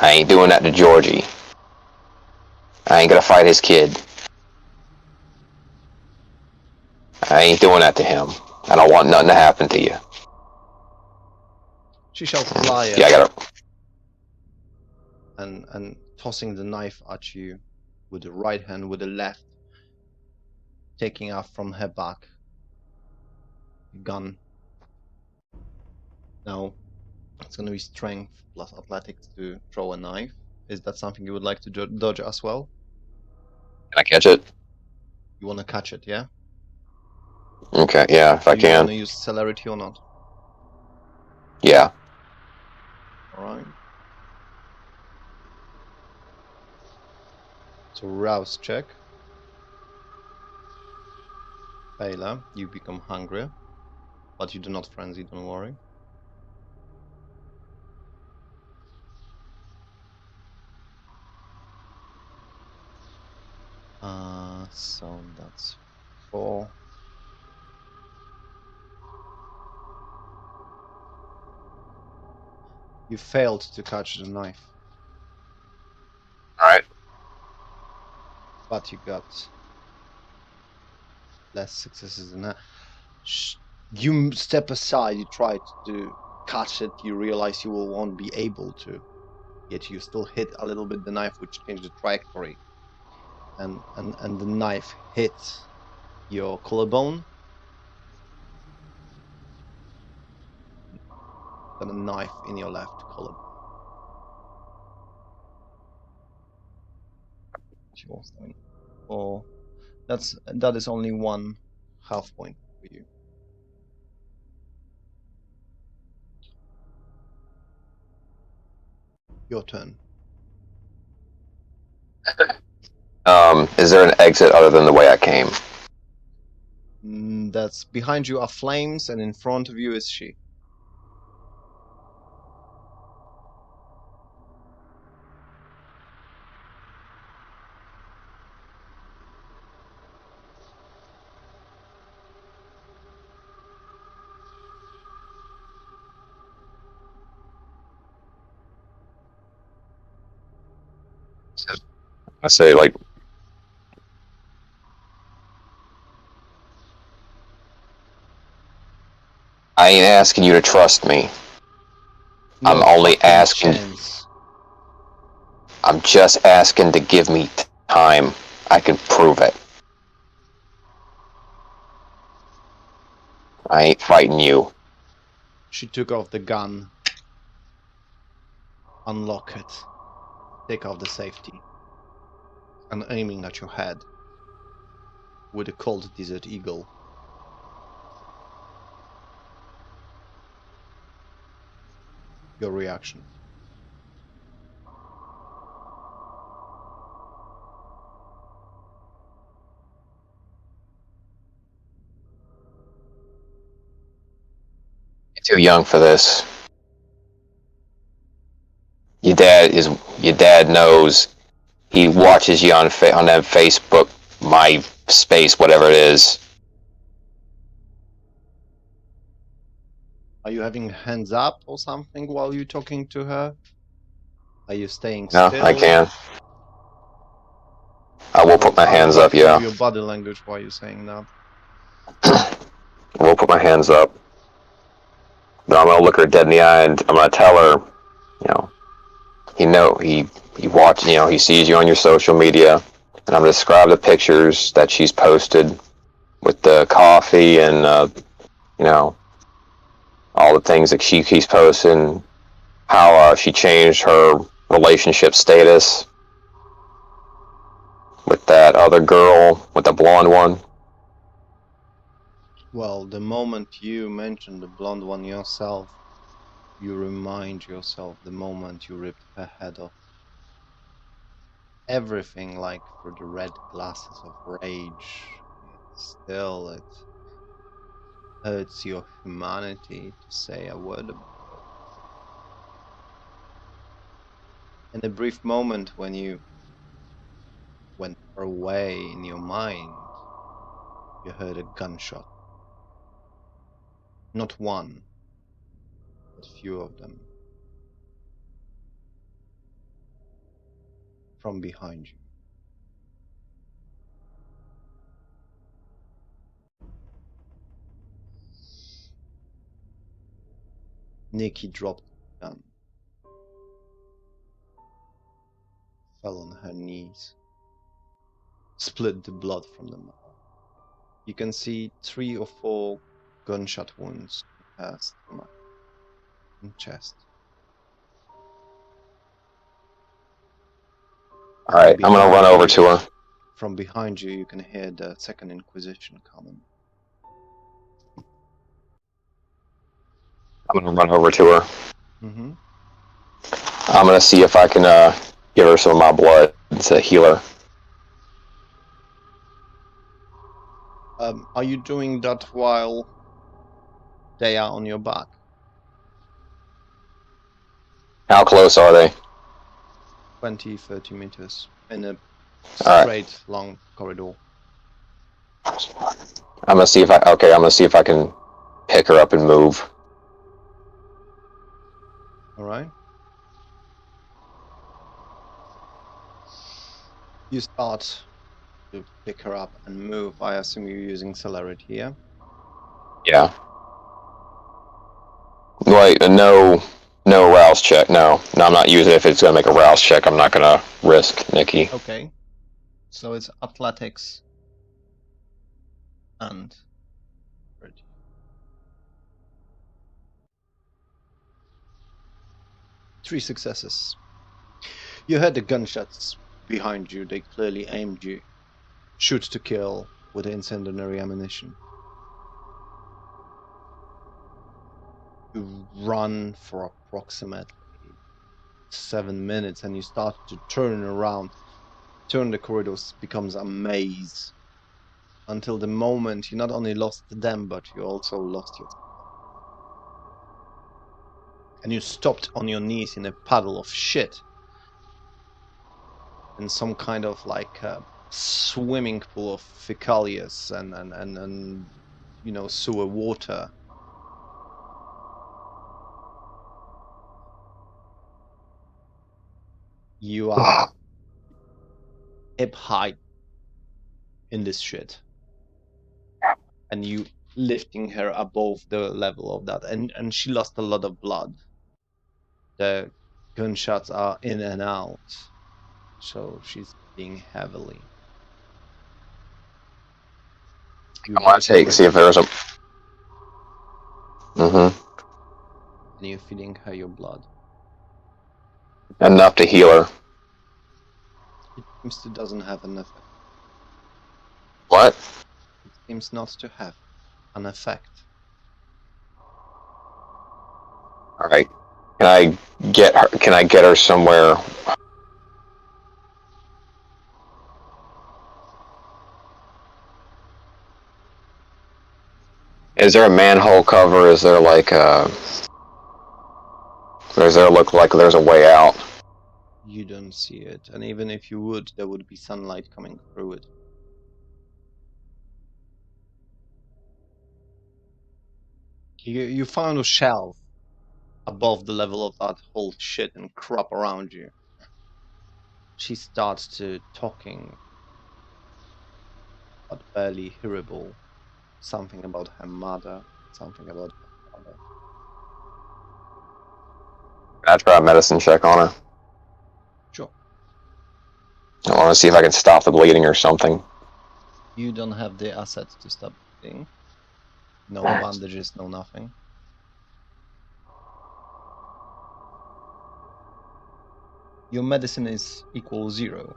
I ain't doing that to Georgie. I ain't gonna fight his kid. I ain't doing that to him. I don't want nothing to happen to you. She shall fly Yeah, I gotta. and tossing the knife at you with the right hand, with the left, taking off from her back. Gun. Now, it's going to be strength plus athletics to throw a knife. Is that something you would like to dodge as well? Can I catch it? You want to catch it, yeah? Okay, yeah, if I Do you want can. to use celerity or not? Yeah. Alright. So rouse check. Failure, you become hungrier, but you do not frenzy, don't worry. So that's 4. You failed to catch the knife, Alright. but you got less successes than that. You step aside, you try to catch it, you realize you won't be able to, yet you still hit a little bit the knife, which changed the trajectory, and the knife hits your collarbone. Got a knife in your left collarbone. Or that is only 1 half point for you. Your turn. Is there an exit other than the way I came? That's behind you are flames, and in front of you is she. I say I ain't asking you to trust me. No I'm only fucking asking. chance. I'm just asking to give me time. I can prove it. I ain't fighting you. She took off the gun. Unlock it. Take off the safety. And aiming at your head. With a cold desert eagle. Your reaction. You're too young for this. Your dad knows. He watches you on that Facebook, my space, whatever it is. Are you having hands up or something while you're talking to her? Are you staying No, I still? can. I will Or put my are you hands up, working with yeah. your body language while you're saying that? I will put my hands up. But I'm gonna look her dead in the eye and I'm gonna tell her, you know, he watch, you know, he sees you on your social media, and I'm gonna describe the pictures that she's posted with the coffee and you know, all the things that she keeps posting, how she changed her relationship status with that other girl, with the blonde one. Well, the moment you mention the blonde one yourself, you remind yourself the moment you ripped her head off. Everything like through the red glasses of rage. Still, it hurts your humanity to say a word about it. In a brief moment when you went away in your mind, you heard a gunshot. Not one, but few of them. From behind you. Nikki dropped the gun, fell on her knees, split the blood from the mouth. You can see 3 or 4 gunshot wounds in her stomach and chest. Alright, I'm gonna run over to her. From behind you, you can hear the Second Inquisition coming. I'm gonna run over to her. Mm-hmm. I'm gonna see if I can give her some of my blood to heal her. Are you doing that while they are on your back? How close are they? 20, 30 meters in a Alright. straight, long corridor. I'm gonna see if I can pick her up and move. All right. You start to pick her up and move. I assume you're using celerity here. Yeah. Wait, no rouse check. No, I'm not using it. If it's gonna make a rouse check, I'm not gonna risk Nikki. Okay. So it's athletics and 3 successes. You heard the gunshots behind you. They clearly aimed you. Shoot to kill with incendiary ammunition. You run for approximately 7 minutes and you start to turn around. Turn the corridors becomes a maze. Until the moment you not only lost them, but you also lost yourself. And you stopped on your knees in a puddle of shit. In some kind of like swimming pool of fecalious and you know, sewer water. You are hip high in this shit. And you lifting her above the level of that. And she lost a lot of blood. The gunshots are in and out. So she's bleeding heavily. I want to see if there's a. Mm-hmm. And you're feeding her your blood. Enough to heal her. It seems to doesn't have an effect. What? It seems not to have an effect. All right. Can I get her? Can I get her somewhere? Is there a manhole cover? Is there like a? Does there look like there's a way out? You don't see it. And even if you would, there would be sunlight coming through it. You found a shelf above the level of that whole shit and crap around you. She starts to talking, but barely hearable. Something about her mother, something about her father. Can I try a medicine check on her? Sure. I want to see if I can stop the bleeding or something. You don't have the assets to stop bleeding. No bandages, no nothing. Your medicine is equal 0.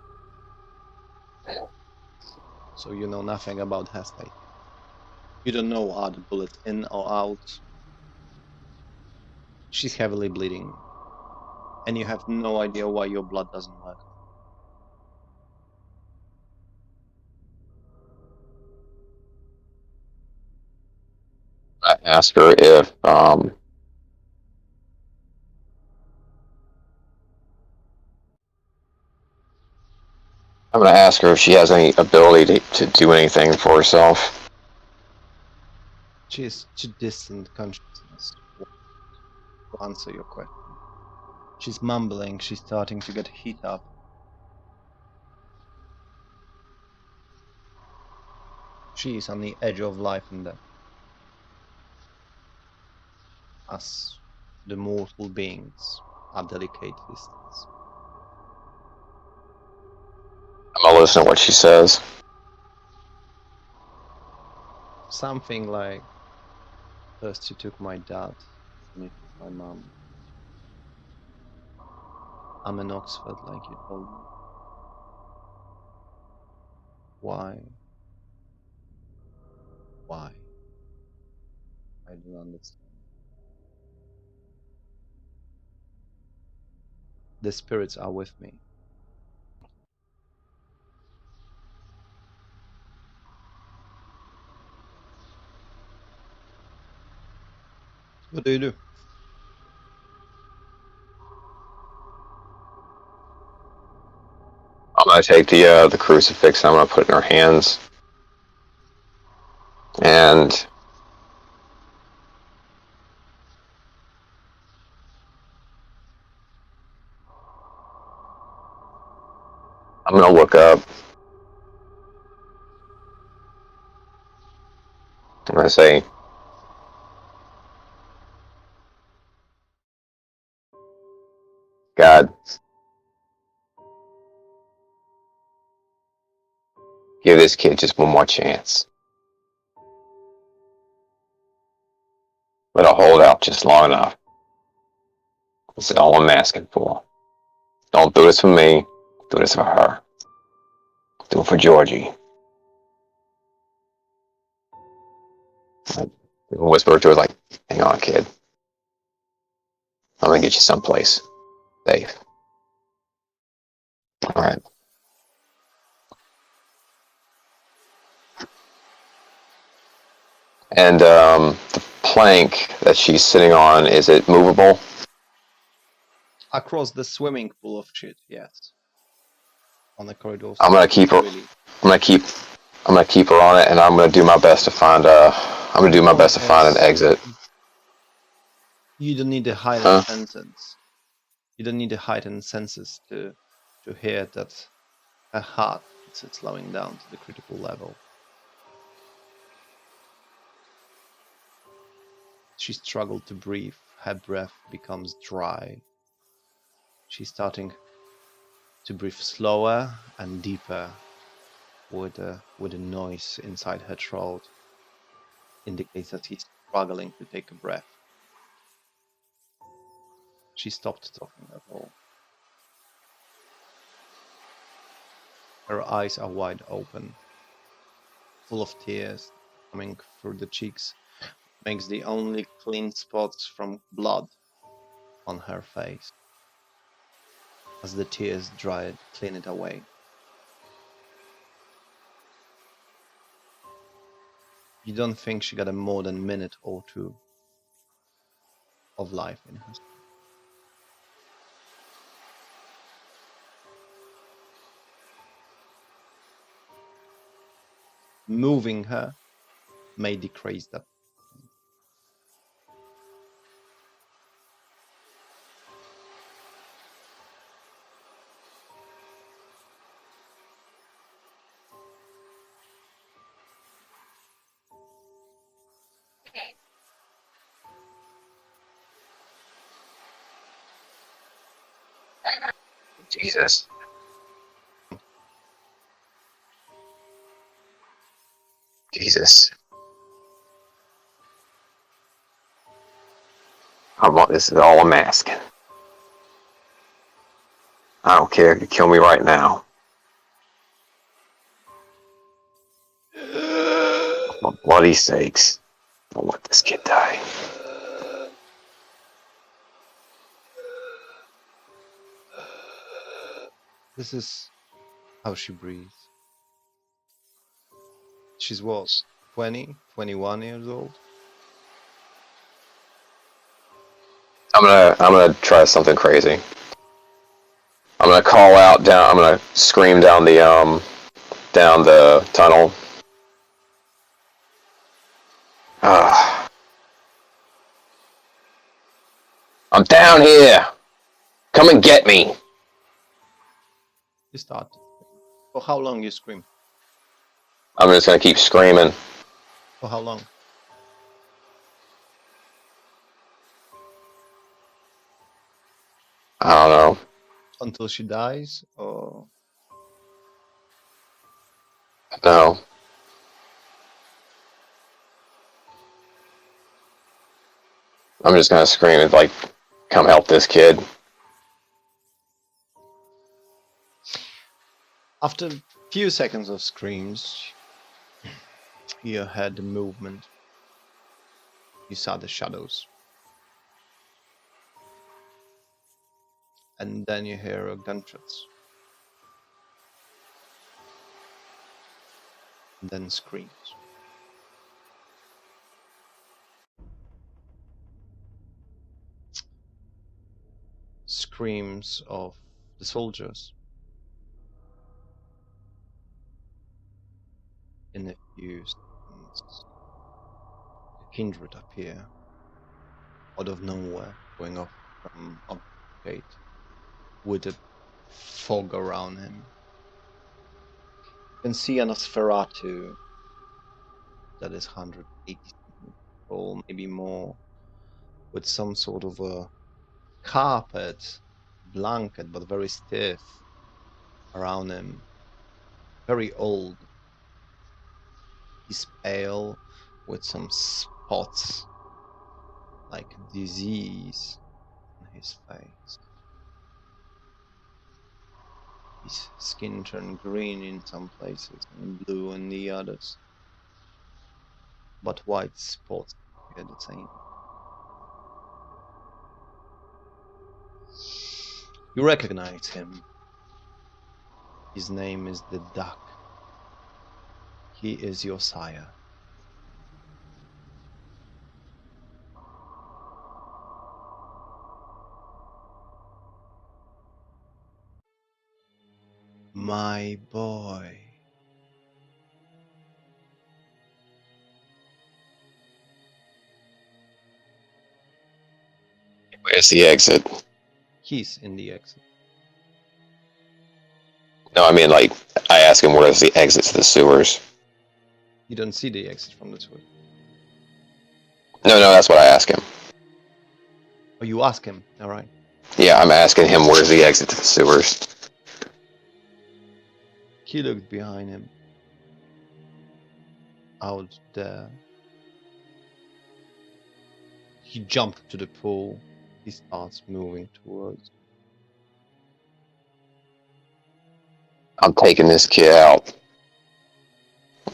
So you know nothing about her state. You don't know are the bullets in or out. She's heavily bleeding. And you have no idea why your blood doesn't work. I ask her if I'm going to ask her if she has any ability to do anything for herself. She is too distant consciousness to answer your question. She's mumbling, she's starting to get heat up. She is on the edge of life and death. As the mortal beings are delicate beasts. I'm going to listen to what she says. Something like, first you took my dad, then you took my mom. I'm in Oxford, like you told me. Why? Why? I don't understand. The spirits are with me. What do you do? I'm going to take the crucifix and I'm going to put it in her hands. And I'm going to look up. I'm going to say, God, give this kid just one more chance. Let her hold out just long enough. That's all I'm asking for. Don't do this for me. Do this for her. Do it for Georgie. I whisper to her like, hang on, kid. I'm going to get you someplace safe. All right. And the plank that she's sitting on, is it movable? Across the swimming pool of shit, yes. On the corridors. I'm gonna keep her. Really. I'm gonna keep her on it, and I'm gonna do my best to find. I'm gonna do my best to find an exit. You don't need the heightened Huh? senses. You don't need the heightened senses to hear that her heart is slowing down to the critical level. She struggled to breathe. Her breath becomes dry. She's starting to breathe slower and deeper with a noise inside her throat. Indicates that she's struggling to take a breath. She stopped talking at all. Her eyes are wide open, full of tears coming through the cheeks, makes the only clean spots from blood on her face. As the tears dry, clean it away. You don't think she got a more than minute or two of life in her. Moving her may decrease that. Jesus. Jesus. This is all a mask. I don't care if you kill me right now. For bloody sakes. Don't let this kid die. This is how she breathes. She's what? 20, 21 years old? I'm gonna try something crazy. I'm gonna call out down. I'm gonna scream down the tunnel. I'm down here. Come and get me. You start. For how long you scream? I'm just gonna keep screaming. For how long? I don't know. Until she dies, or No. I'm just gonna scream and like, come help this kid. after a few seconds of screams, you heard the movement. You saw the shadows. And then you hear gunshots. And then screams. Screams of the soldiers. In a few seconds, the kindred appear out of nowhere, going off from up the gate with a fog around him. You can see a Nosferatu that is 180 or maybe more, with some sort of a carpet, blanket, but very stiff around him. Very old. He's pale with some spots like disease on his face. His skin turned green in some places and blue in the others. But white spots are the same. You recognize him. His name is the Duck. He is your sire. My boy. Where's the exit? He's in the exit. No, I mean, like, I ask him where's the exit to the sewers. You don't see the exit from the sewer. No, that's what I ask him. Oh, you ask him. All right. Yeah, I'm asking him where's the exit to the sewers. He looked behind him. Out there. He jumped to the pool. He starts moving towards. I'm taking this kid out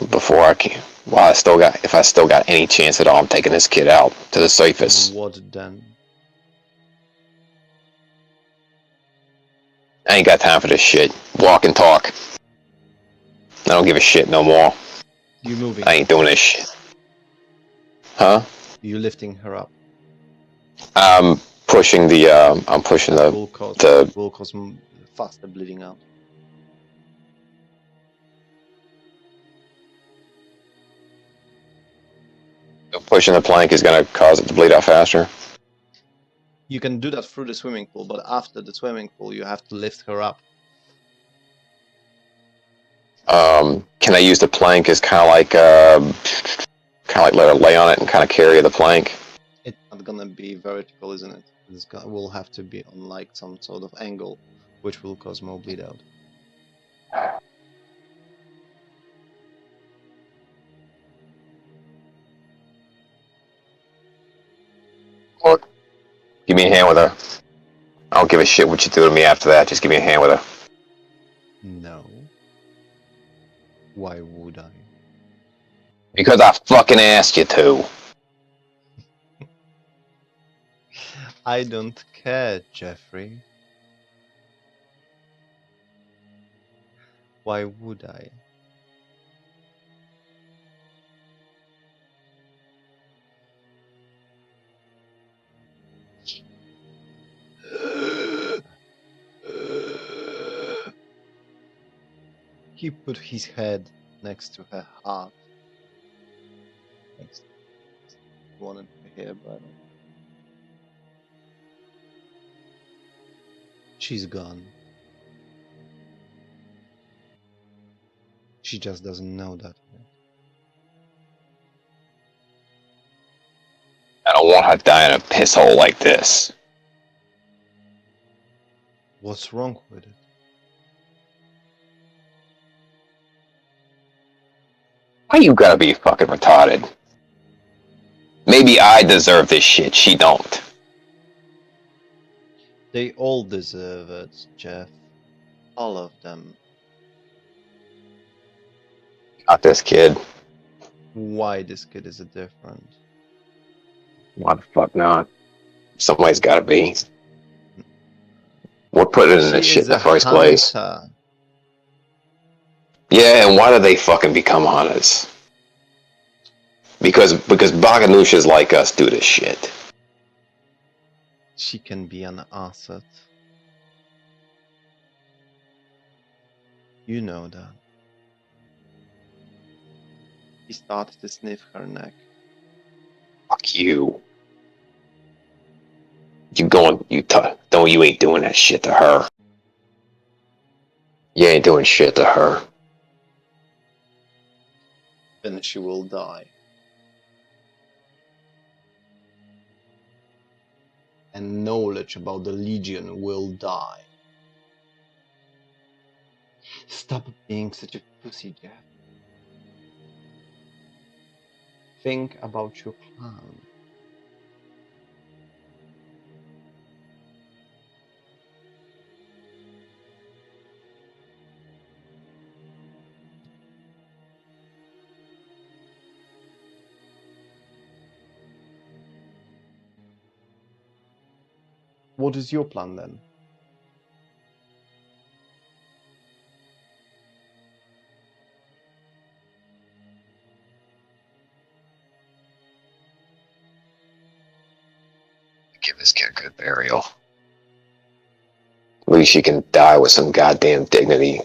before I can. If I still got any chance at all, I'm taking this kid out to the safest. What then? I ain't got time for this shit. Walk and talk. I don't give a shit no more. You moving? I ain't doing this shit. Huh? You lifting her up? I'm pushing the. Will cause faster bleeding out. Pushing the plank is gonna cause it to bleed out faster. You can do that through the swimming pool, but after the swimming pool, you have to lift her up. Can I use the plank as kind of like let her lay on it and kind of carry the plank? It's not gonna be vertical, isn't it? This guy will have to be on like some sort of angle, which will cause more bleed out. Look, give me a hand with her. I don't give a shit what you do to me after that. Just give me a hand with her. No. Why would I? Because I fucking asked you to. I don't care, Jeffrey. Why would I? He put his head next to her heart. Next. Wanted to hear, but she's gone. She just doesn't know that yet. I don't want her dying in a piss hole like this. What's wrong with it? Why you gotta be fucking retarded? Maybe I deserve this shit, she don't. They all deserve it, Jeff. All of them. Not this kid. Why this kid is different? Why the fuck not? Somebody's gotta be. What put it in this She shit is in a the first place? hunter. Yeah, and why do they fucking become hunters? Because Baganushas like us do this shit. She can be an asset. You know that. He started to sniff her neck. Fuck you. You ain't doing that shit to her. You ain't doing shit to her. Then she will die. And knowledge about the Legion will die. Stop being such a pussy, Jeff. Think about your clan. What is your plan then? Give this kid a good burial. At least she can die with some goddamn dignity.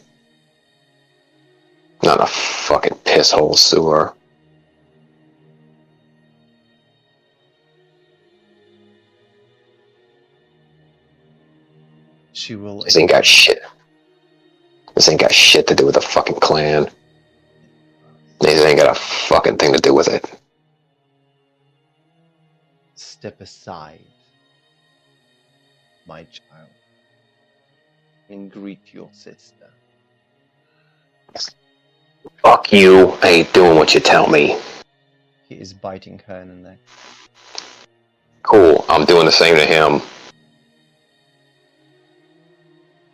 Not a fucking piss hole sewer. She will. This ain't got shit. This ain't got shit to do with the fucking clan. This ain't got a fucking thing to do with it. Step aside, my child, and greet your sister. Fuck you. I ain't doing what you tell me. He is biting her in the neck. Cool. I'm doing the same to him.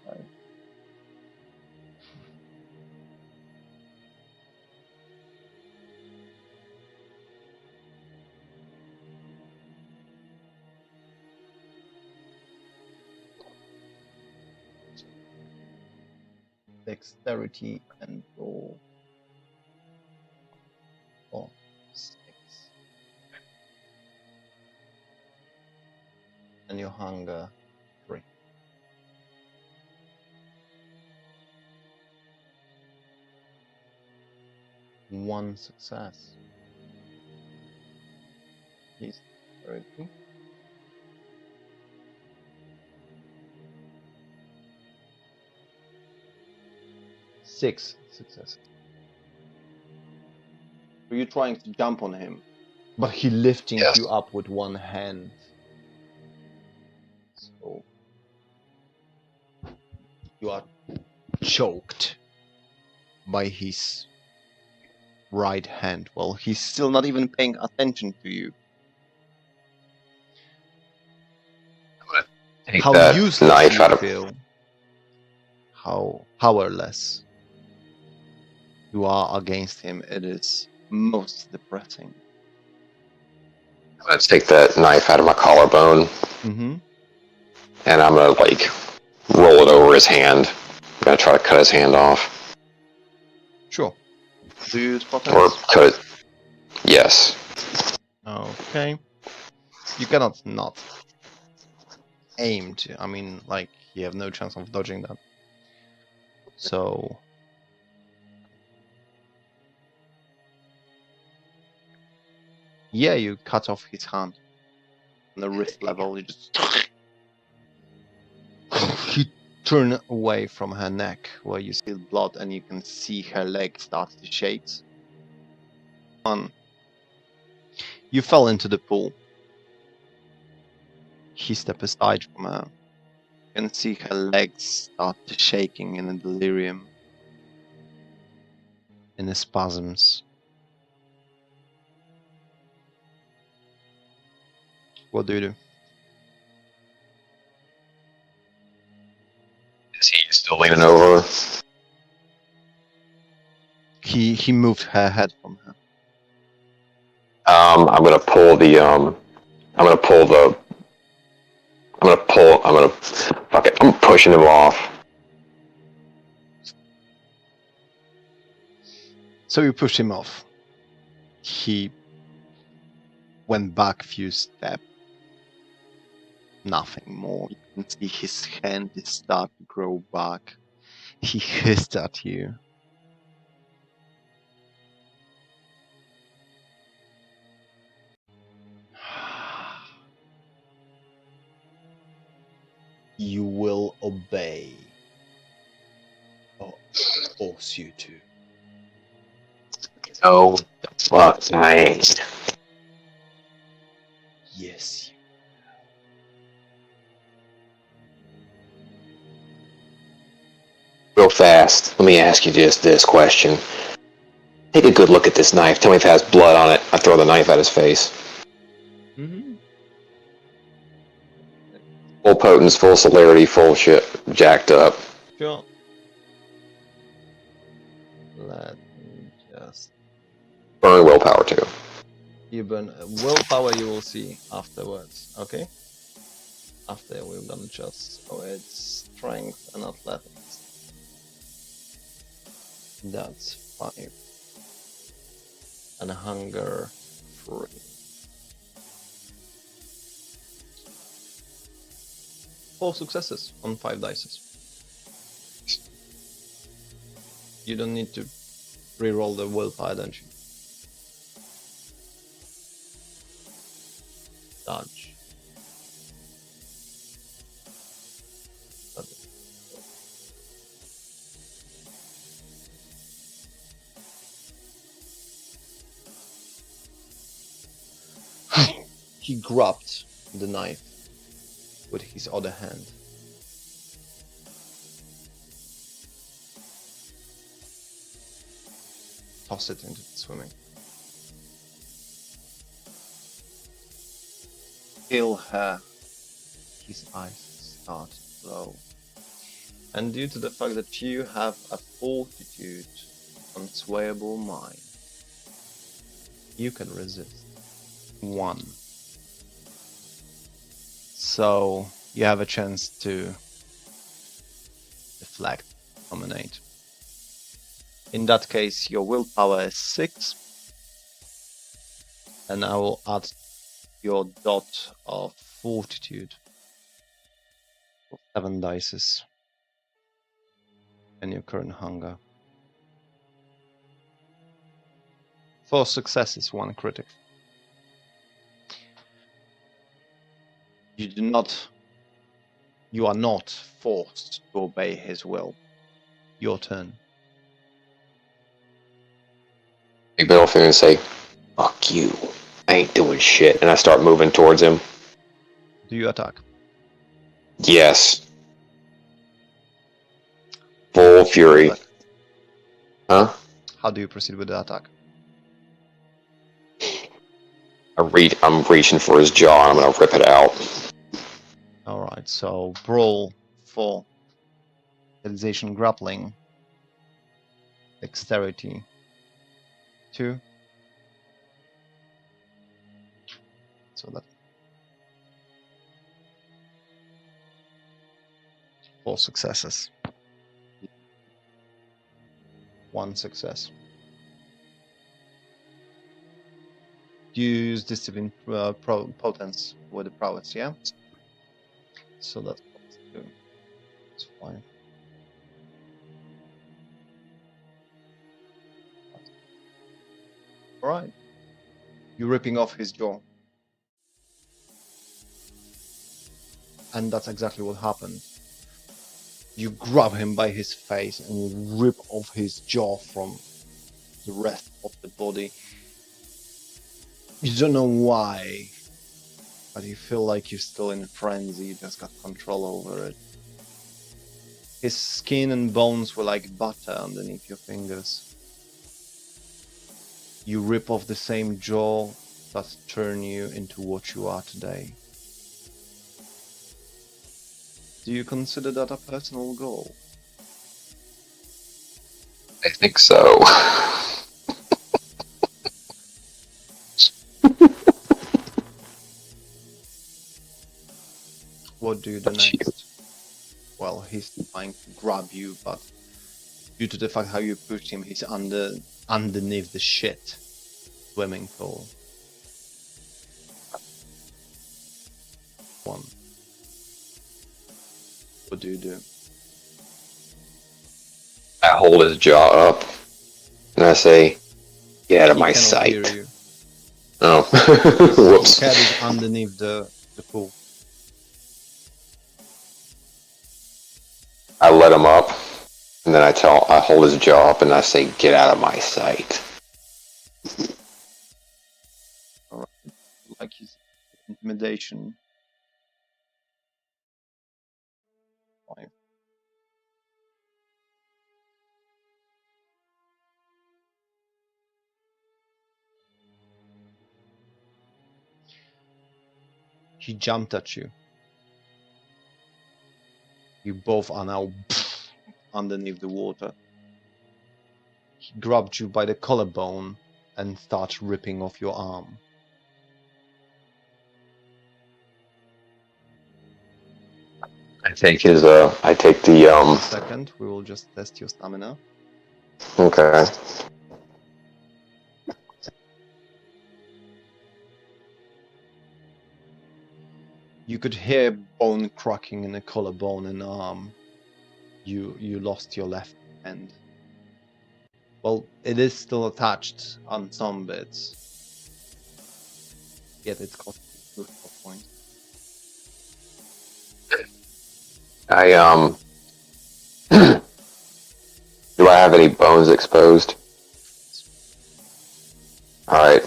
Right. Dexterity and roll. 4, 6. And your hunger 3. One success. Please. Very good. 6 successes. So you're trying to jump on him, but he lifting Yes. you up with one hand. Oh. You are choked by his right hand. Well, he's still not even paying attention to you. Take How that useless knife you out of. feel. How powerless you are against him. It is most depressing. Let's take that knife out of my collarbone, Mm-hmm. and I'm gonna like roll it over his hand. I'm gonna try to cut his hand off, Sure. Do you use or protests? cut it. Yes. Okay. You cannot not aim to. I mean, like, you have no chance of dodging that. So... yeah, you cut off his hand. On the wrist level, you just... you turn away from her neck, where you see blood, and you can see her leg start to shake. You fell into the pool. He stepped aside from her. You can see her legs start to shaking in a delirium, in the spasms. What do you do? Is he still leaning over? He moved her head from her. I'm gonna pull the. I'm gonna pull the. Fuck it. I'm pushing him off. So you push him off. He went back a few steps. Nothing more. You can see his hand is starting to grow back. He hissed at you. You will obey. Or force you to. No. Fuck. I ain't. Yes. Real fast. Let me ask you just this question. Take a good look at this knife. Tell me if it has blood on it. I throw the knife at his face. Mm-hmm. Full potence, full celerity, full shit, jacked up. Sure. Let me just... Burn willpower too. You burn willpower. You will see afterwards. Okay. After we've done just so it's strength and athletics. That's 5. And hunger 3. Four successes on 5 dice. You don't need to re-roll the willpower, don't you? Dodge. He grabbed the knife with his other hand. Toss it into the swimming. Feel her. His eyes start to glow. And due to the fact that you have a fortitude, unswayable mind, you can resist 1. So you have a chance to deflect, dominate. In that case, your willpower is 6, and I will add your dot of fortitude for 7 dice and your current hunger. 4 successes, 1 critic. You are not forced to obey his will. Your turn. Big middle finger and say, "Fuck you. I ain't doing shit." And I start moving towards him. Do you attack? Yes. Full fury. Huh? How do you proceed with the attack? I'm reaching for his jaw and I'm gonna rip it out. Alright, so brawl 4. Realization grappling. Dexterity 2. So that's 4 successes. 1 success. Use discipline potence with the prowess, yeah? So that's +2. It's fine. Alright. You're ripping off his jaw. And that's exactly what happened. You grab him by his face and you rip off his jaw from the rest of the body. You don't know why, but you feel like you're still in a frenzy. You just got control over it. His skin and bones were like butter underneath your fingers. You rip off the same jaw that turned you into what you are today. Do you consider that a personal goal? I think so. What do you do next? Well, he's trying to grab you, but due to the fact how you pushed him, he's underneath the shit swimming pool. 1. What do you do? I hold his jaw up and I say, "Get out of my He cannot sight." hear you. Oh, His whoops. head is underneath the pool. I let him up, and then I hold his jaw up and I say, "Get out of my sight." Alright. Like his intimidation. 5. He jumped at you. You both are now underneath the water. He grabbed you by the collarbone and starts ripping off your arm. I take the Second, we will just test your stamina. Okay. You could hear bone cracking in the collarbone and arm. You lost your left hand. Well, it is still attached on some bits. Yet it's cost you 2 health points. Do I have any bones exposed? Alright.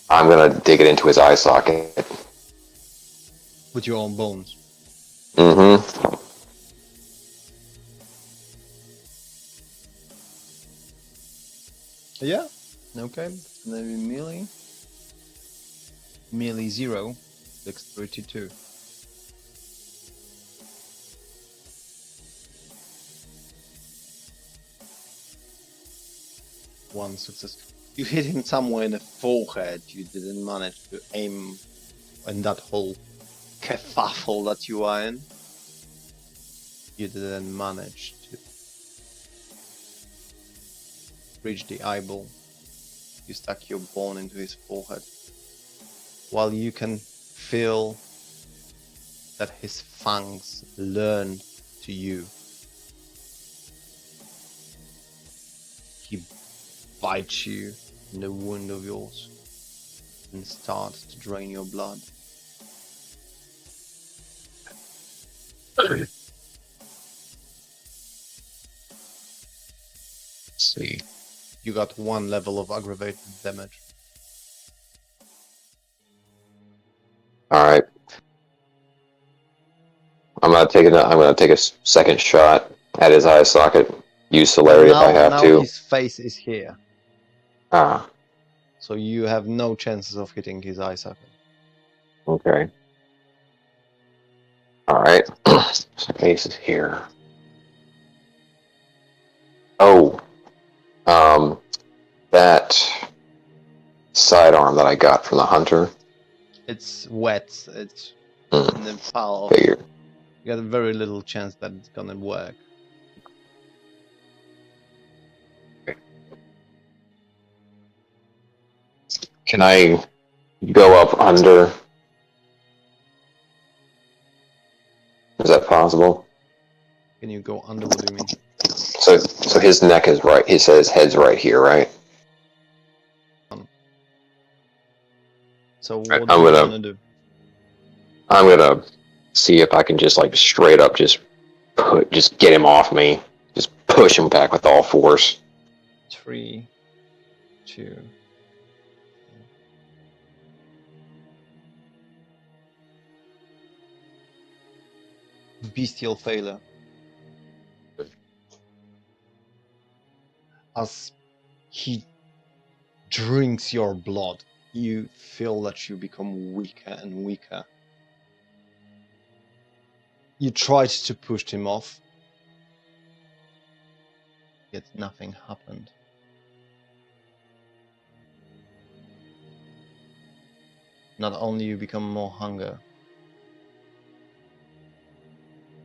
I'm gonna dig it into his eye socket. With your own bones. Mm-hmm. Yeah. Okay. Maybe melee. Melee 0. Dexterity 2. One success. You hit him somewhere in the forehead. You didn't manage to aim in that whole kerfuffle that you are in. You didn't manage to reach the eyeball. You stuck your bone into his forehead. While you can feel that his fangs learn to you. He bites you in the wound of yours and starts to drain your blood. Let's see. You got 1 level of aggravated damage. Alright. I'm gonna take a second shot at his eye socket. Use But celerity if I have now to. his face is here, Ah, so you have no chances of hitting his eye socket. okay. All right. So face is here. Oh, that sidearm that I got from the hunter. It's wet. It's Mm, in the pile of. figured. You got very little chance that it's gonna work. Can I go up under? Is that possible? Can you go under? What do you mean? So his neck is right. He says head's right here, right? So Right, what do you wanna do? I'm gonna see if I can just like straight up just get him off me. Just push him back with all force. 3, 2. Bestial failure. As he drinks your blood, you feel that you become weaker and weaker. You tried to push him off, yet nothing happened. Not only you become more hunger,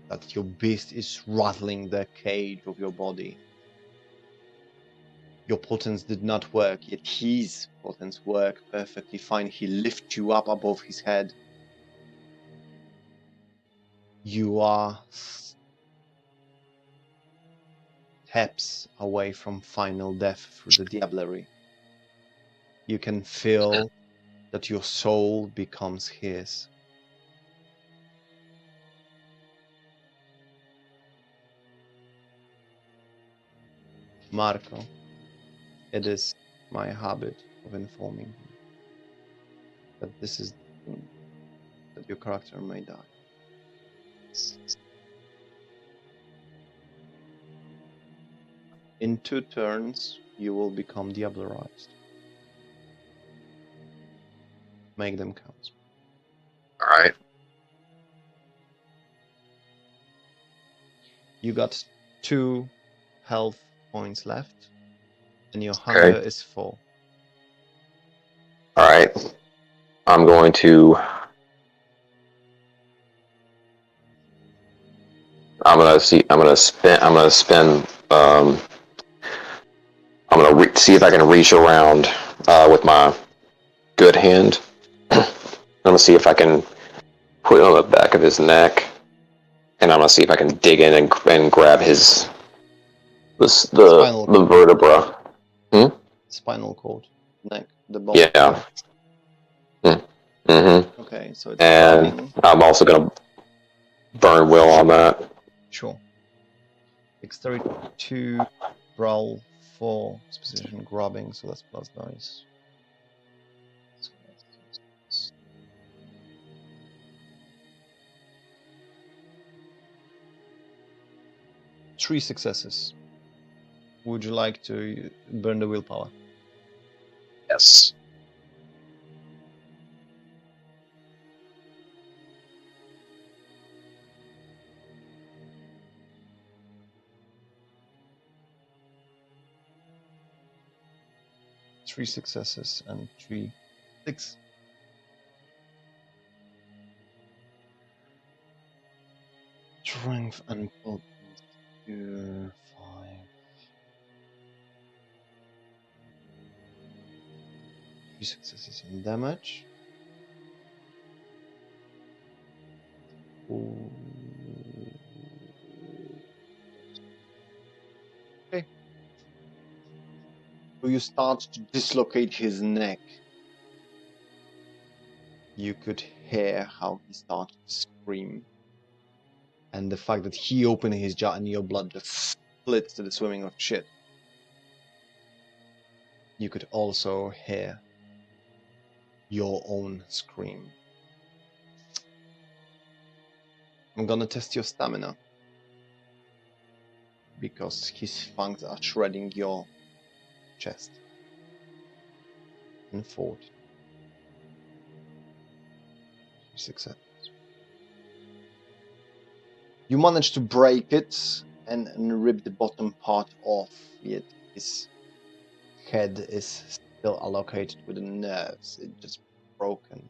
that your beast is rattling the cage of your body. Your potence did not work, yet his potence worked perfectly fine. He lifts you up above his head. You are steps away from final death through the diablerie. You can feel that your soul becomes his. Marco, it is my habit of informing you that this is the thing, that your character may die. In 2 turns, you will become diablerized. Make them count. All right. You got 2 health points left, and your hunger is full. All right. I'm going to. I'm gonna see. I'm gonna spend. I'm gonna spend. I'm gonna see if I can reach around with my good hand. I'm gonna see if I can put it on the back of his neck, and I'm gonna see if I can dig in and grab his Spinal the cord. vertebra. Spinal cord, neck, the bone. Yeah. Mm-hmm. Okay, so it's And grabbing. I'm also gonna burn will on that. Sure. Dexterity 2, brawl 4, specific grabbing, so that's plus dice. So that's 3 successes. Would you like to burn the willpower? Yes. Three successes and 6. Strength and potence. 2, 5. 3 successes and damage. Ooh. Okay. So you start to dislocate his neck. You could hear how he started to scream. And the fact that he opened his jaw and your blood just splits to the swimming of shit. You could also hear your own scream. I'm gonna test your stamina. Because his fangs are shredding your chest. And fort. Success. You manage to break it and rip the bottom part off, yet his head is still allocated with the nerves. It's just broken.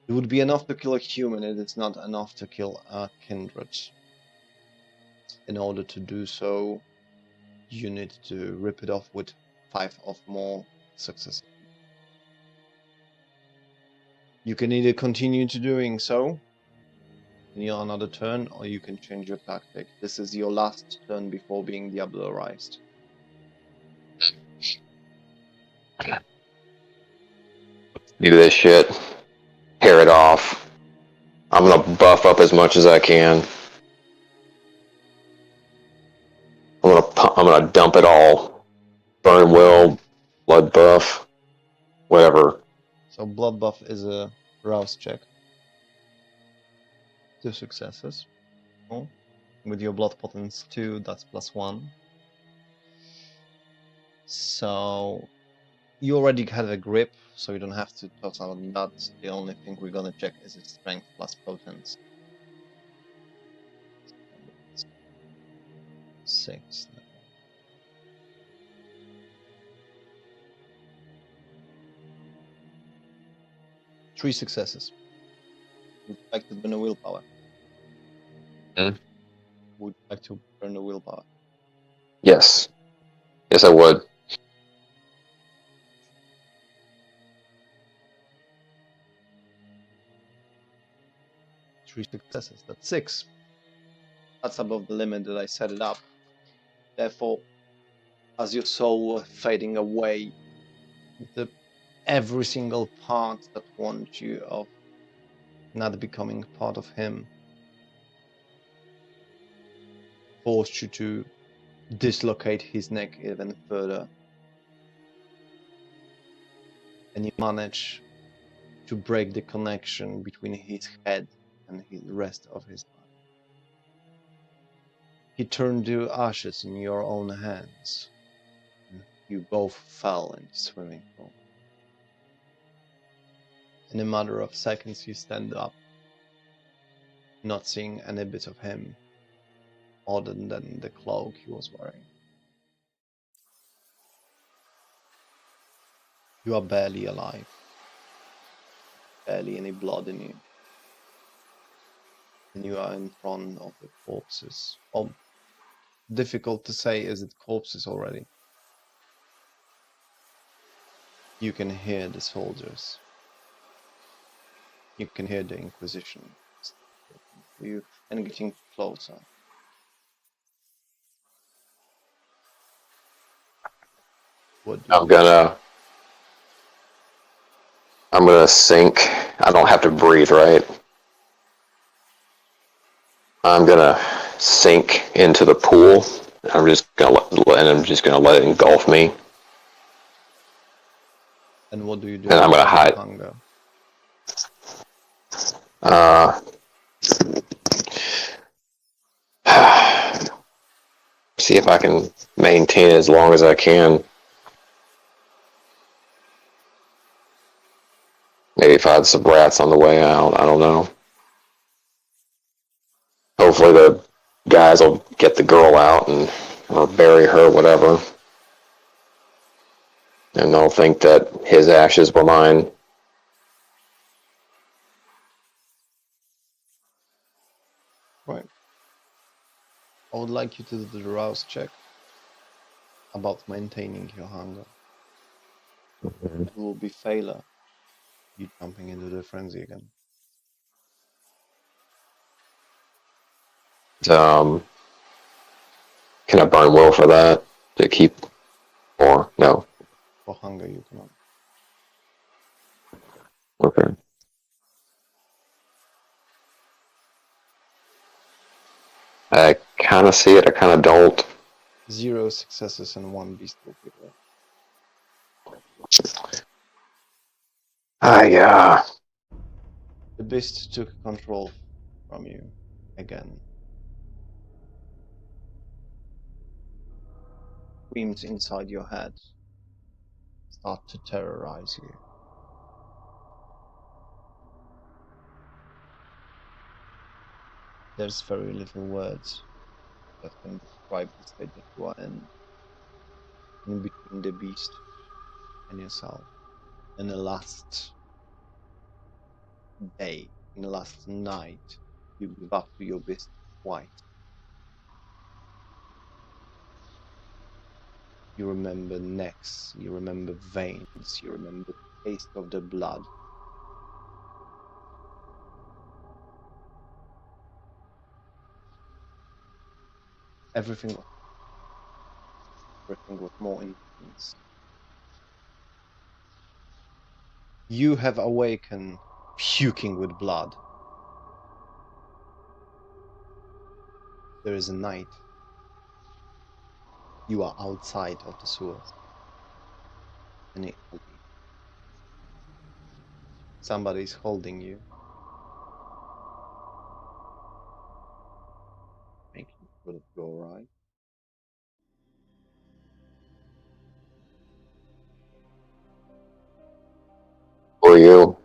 It would be enough to kill a human, it is not enough to kill a kindred. In order to do so, you need to rip it off with 5 or more successes. You can either continue to doing so in your another turn, or you can change your tactic. This is your last turn before being Diablerized. Do this shit. Hair it off. I'm gonna buff up as much as I can. I'm gonna dump it all. Burn will, blood buff, whatever. So blood buff is a rouse check. 2 successes. Oh. With your blood potence 2, that's +1. So you already have a grip, so you don't have to toss out that. The only thing we're gonna check is its strength plus potence. 6. 3 successes. Would you like to burn a willpower? Hmm? Would you like to burn a willpower? Yes. Yes, I would. Three successes. That's 6. That's above the limit that I set it up. Therefore, as your soul was fading away, every single part that warned you of not becoming part of him forced you to dislocate his neck even further. And you manage to break the connection between his head and the rest of his body. He turned to ashes in your own hands. And you both fell into the swimming pool. In a matter of seconds, you stand up, not seeing any bit of him other than the cloak he was wearing. You are barely alive. Barely any blood in you. And you are in front of the corpses. Oh, difficult to say, is it corpses already? You can hear the soldiers. You can hear the Inquisition. You and getting closer. What do I'm gonna sink. I don't have to breathe, right? I'm gonna sink into the pool. I'm just gonna let it engulf me. And what do you do And I'm with gonna your hide. hunger? See if I can maintain it as long as I can. Maybe find some rats on the way out. I don't know. Hopefully the guys will get the girl out or bury her, whatever. And they'll think that his ashes were mine. Right. I would like you to do the rouse check about maintaining your hunger. It will be failure. You jumping into the frenzy again. Can I burn will for that to keep, or no? For hunger, you cannot. Okay. I kind of see it. I kind of don't. 0 successes and 1 beastly failure. I The beast took control. from you again. Dreams inside your head start to terrorize you. There's very little words that can describe the state that you are in between the beast and yourself. In the last day, in the last night, you give up to your beast twice. You remember necks, you remember veins, you remember the taste of the blood. Everything was more intense. You have awakened puking with blood. There is a night. You are outside of the sewers. And somebody's holding you. Making sure that you're alright. Who are you?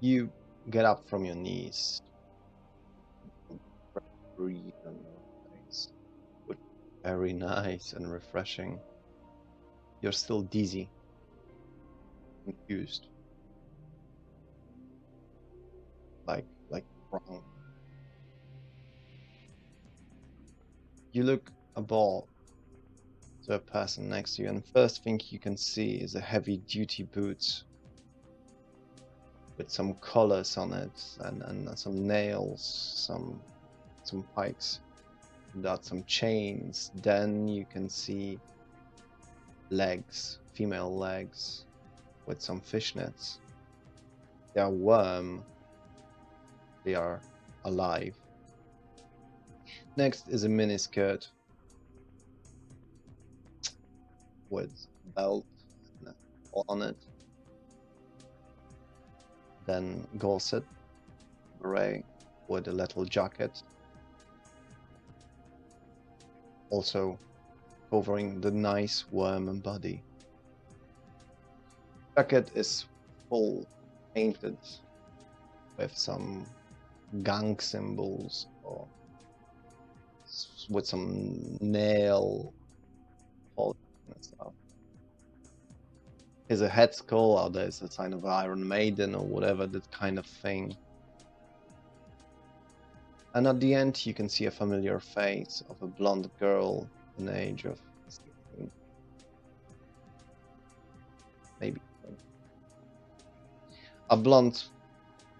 You get up from your knees. Breathe on your face. Which is very nice and refreshing. You're still dizzy. Confused. Like wrong. You look above to a person next to you, and the first thing you can see is a heavy duty boot with some collars on it and some nails, some pikes, got some chains. Then you can see legs, female legs with some fishnets. They are warm. They are alive. Next is a miniskirt with belt on it. Then corset, beret with a little jacket. Also covering the nice warm body. Jacket is full painted with some gang symbols or with some nail polish and stuff. There's a head skull, or there's a sign of Iron Maiden or whatever, that kind of thing. And at the end, you can see a familiar face of a blonde girl in the age of 16. Maybe. A blonde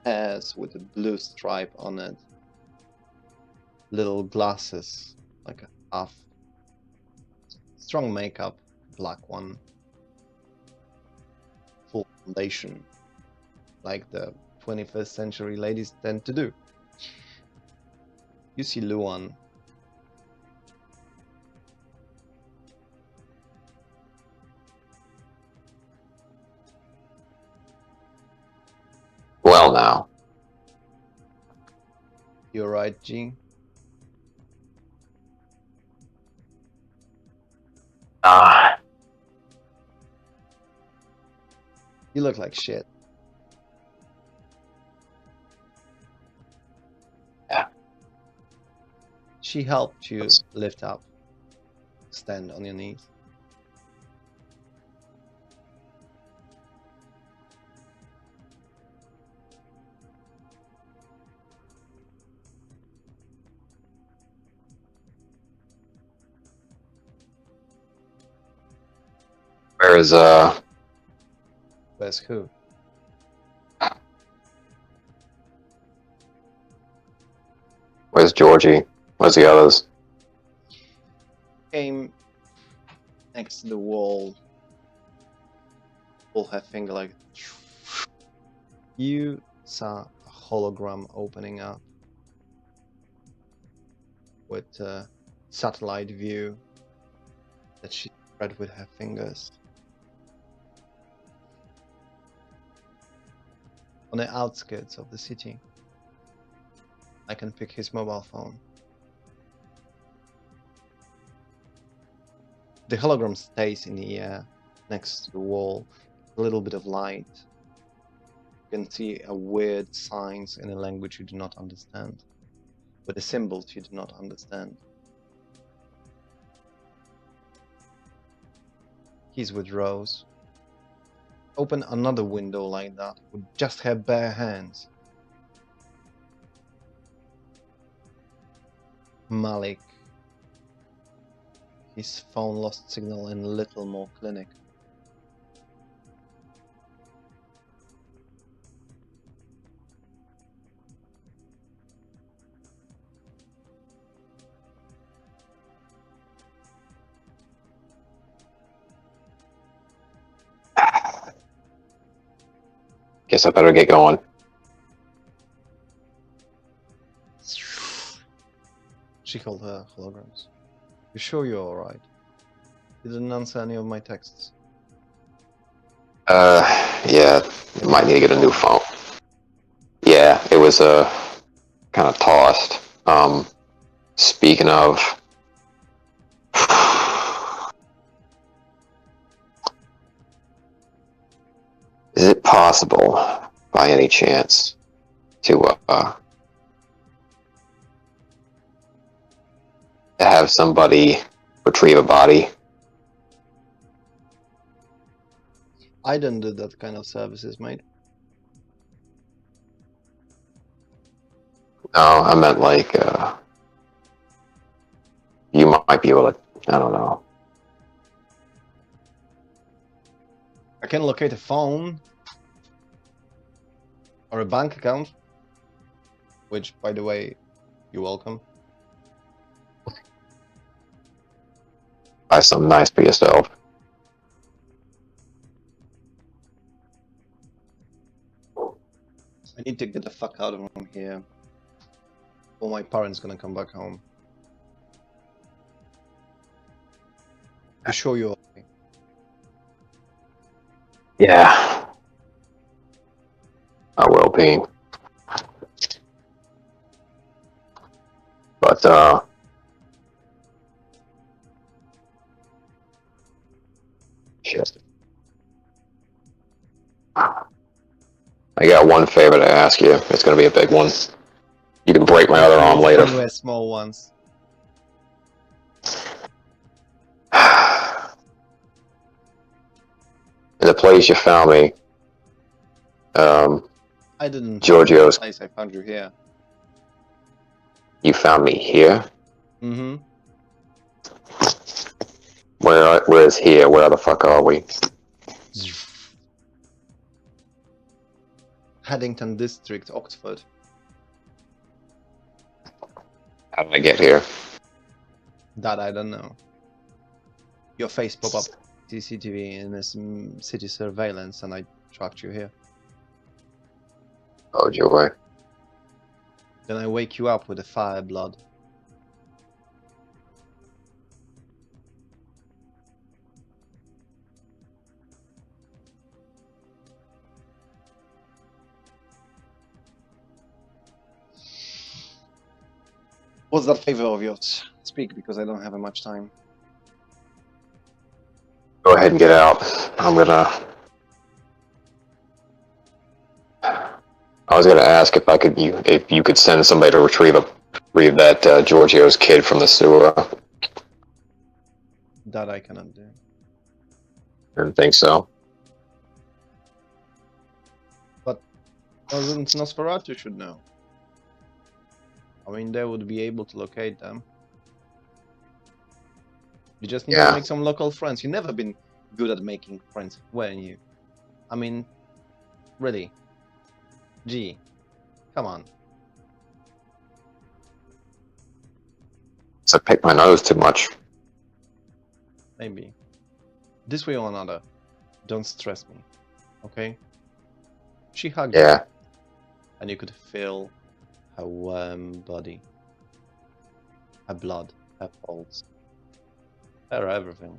hairs with a blue stripe on it. Little glasses, like a half. Strong makeup, black one. Full foundation, like the 21st century ladies tend to do. You see Luan. Well, now. You're right, G. You look like shit. Yeah. She helped you lift up. Stand on your knees. Where's Where's who? Where's Georgie? Where's the others? Came next to the wall. Pull her finger like. You saw a hologram opening up with a satellite view that she spread with her fingers. On the outskirts of the city. I can pick his mobile phone. The hologram stays in the air next to the wall. A little bit of light. You can see a weird signs in a language you do not understand, with the symbols you do not understand. He's with Rose. Open another window like that with just her bare hands. Malik. His phone lost signal in Littlemore Clinic. Guess I better get going. She called her holograms. You sure you're alright? You didn't answer any of my texts. Yeah, might need to get a new phone. Yeah, it was kind of tossed. Speaking of, is it possible, by any chance, to have somebody retrieve a body? I don't do that kind of services, mate. No, I meant like you might be able to. I don't know. I can locate a phone or a bank account, which, by the way, you're welcome. Buy something nice for yourself. I need to get the fuck out of here, or my parents gonna come back home. You sure you're okay? Yeah, I will be. But shit. I got one favor to ask you. It's gonna be a big one. You can break my other arm later. They were small ones. In the place you found me, I didn't Giorgos, find place, I found you here. you found me here? Mm-hmm. Where is here? Where the fuck are we? Haddington District, Oxford. How did I get here? That I don't know. Your face pop up CCTV in this city surveillance, and I tracked you here. Oh, joy. Then I wake you up with a fire blood. What's that favor of yours? Speak, because I don't have much time. Go ahead and get out. I'm gonna. I was gonna ask if if you could send somebody to retrieve that Giorgio's kid from the sewer. That I cannot do. Didn't think so. But Nosferatu should know. I mean, they would be able to locate them. You just need to make some local friends. You've never been good at making friends, weren't you? I mean, really. Gee, come on. So I picked my nose too much. Maybe. This way or another. Don't stress me. Okay? She hugged you. And you could feel her warm body. Her blood. Her pulse. Her everything.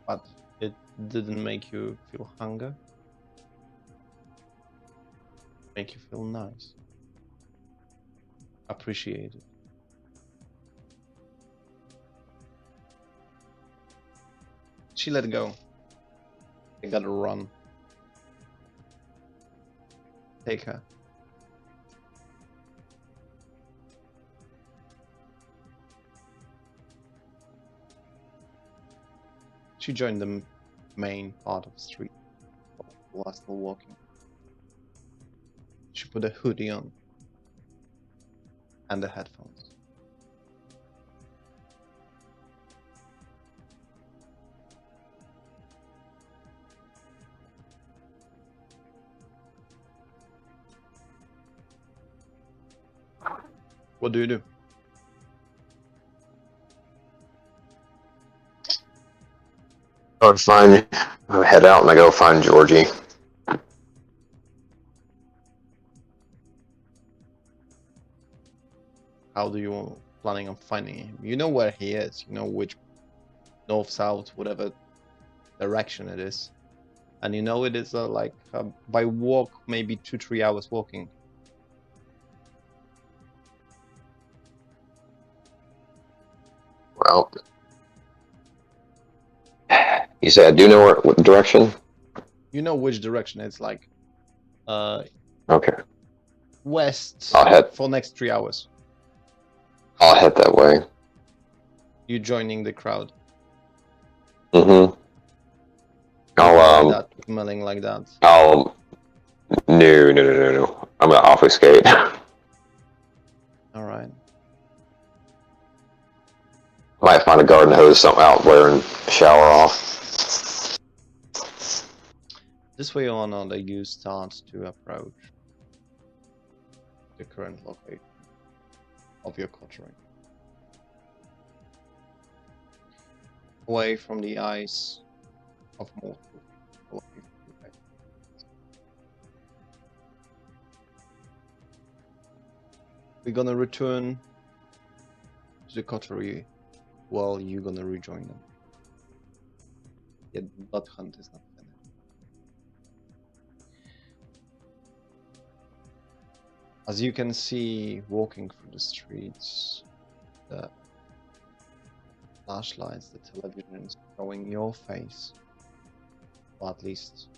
But it didn't make you feel hunger? Make you feel nice. Appreciated. She let go. I gotta run. Take her. She joined the main part of the street while still walking. She put a hoodie on and the headphones. What do you do? I head out and I go find Georgie. How do you planning on finding him? You know where he is. You know which north, south, whatever direction it is, and you know it is by walk maybe 2-3 hours walking. Well, you say I do know what direction? You know which direction it's like. Okay. West I'll head. for next 3 hours. I'll head that way. You joining the crowd. Mm-hmm. Like that, smelling like that. No. I'm gonna obfuscate. All right. Might find a garden hose something out there and shower off. This way on, you start to approach the current location of your coterie. Away from the eyes of mortals. We're gonna return to the coterie while you're gonna rejoin them. Yet the blood hunt is not finished. As you can see, walking through the streets, the flashlights, the television is showing your face, or at least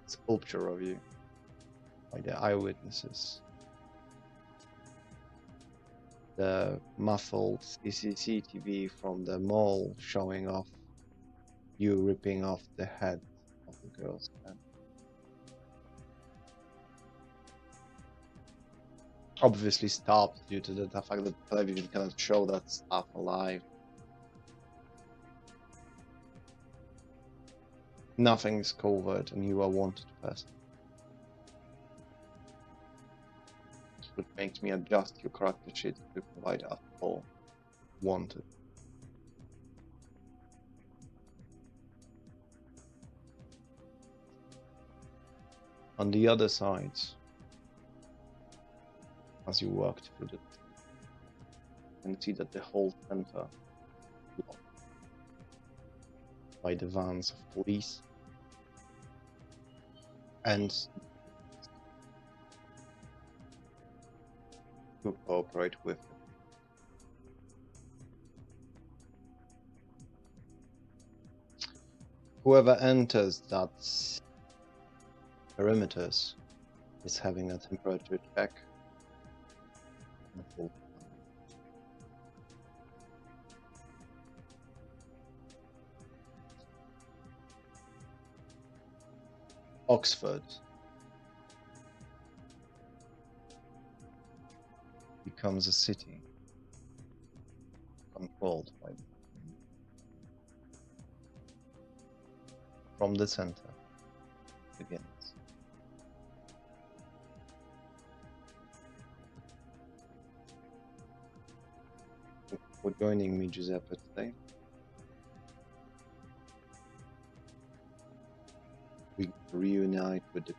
a sculpture of you by the eyewitnesses. The muffled CCTV from the mall showing off you ripping off the head of the girl's head. Obviously stopped due to the fact that television cannot show that stuff alive. Nothing is covert and you are a wanted person. Which makes me adjust your character sheet to provide us all wanted. On the other side, as you walked through the, you can see that the whole center is blocked by the vans of police and who cooperate with them. Whoever enters that perimeters is having a temperature check. Oxford becomes a city controlled by them. From the center it begins. For joining me, Giuseppe, today. We reunite with the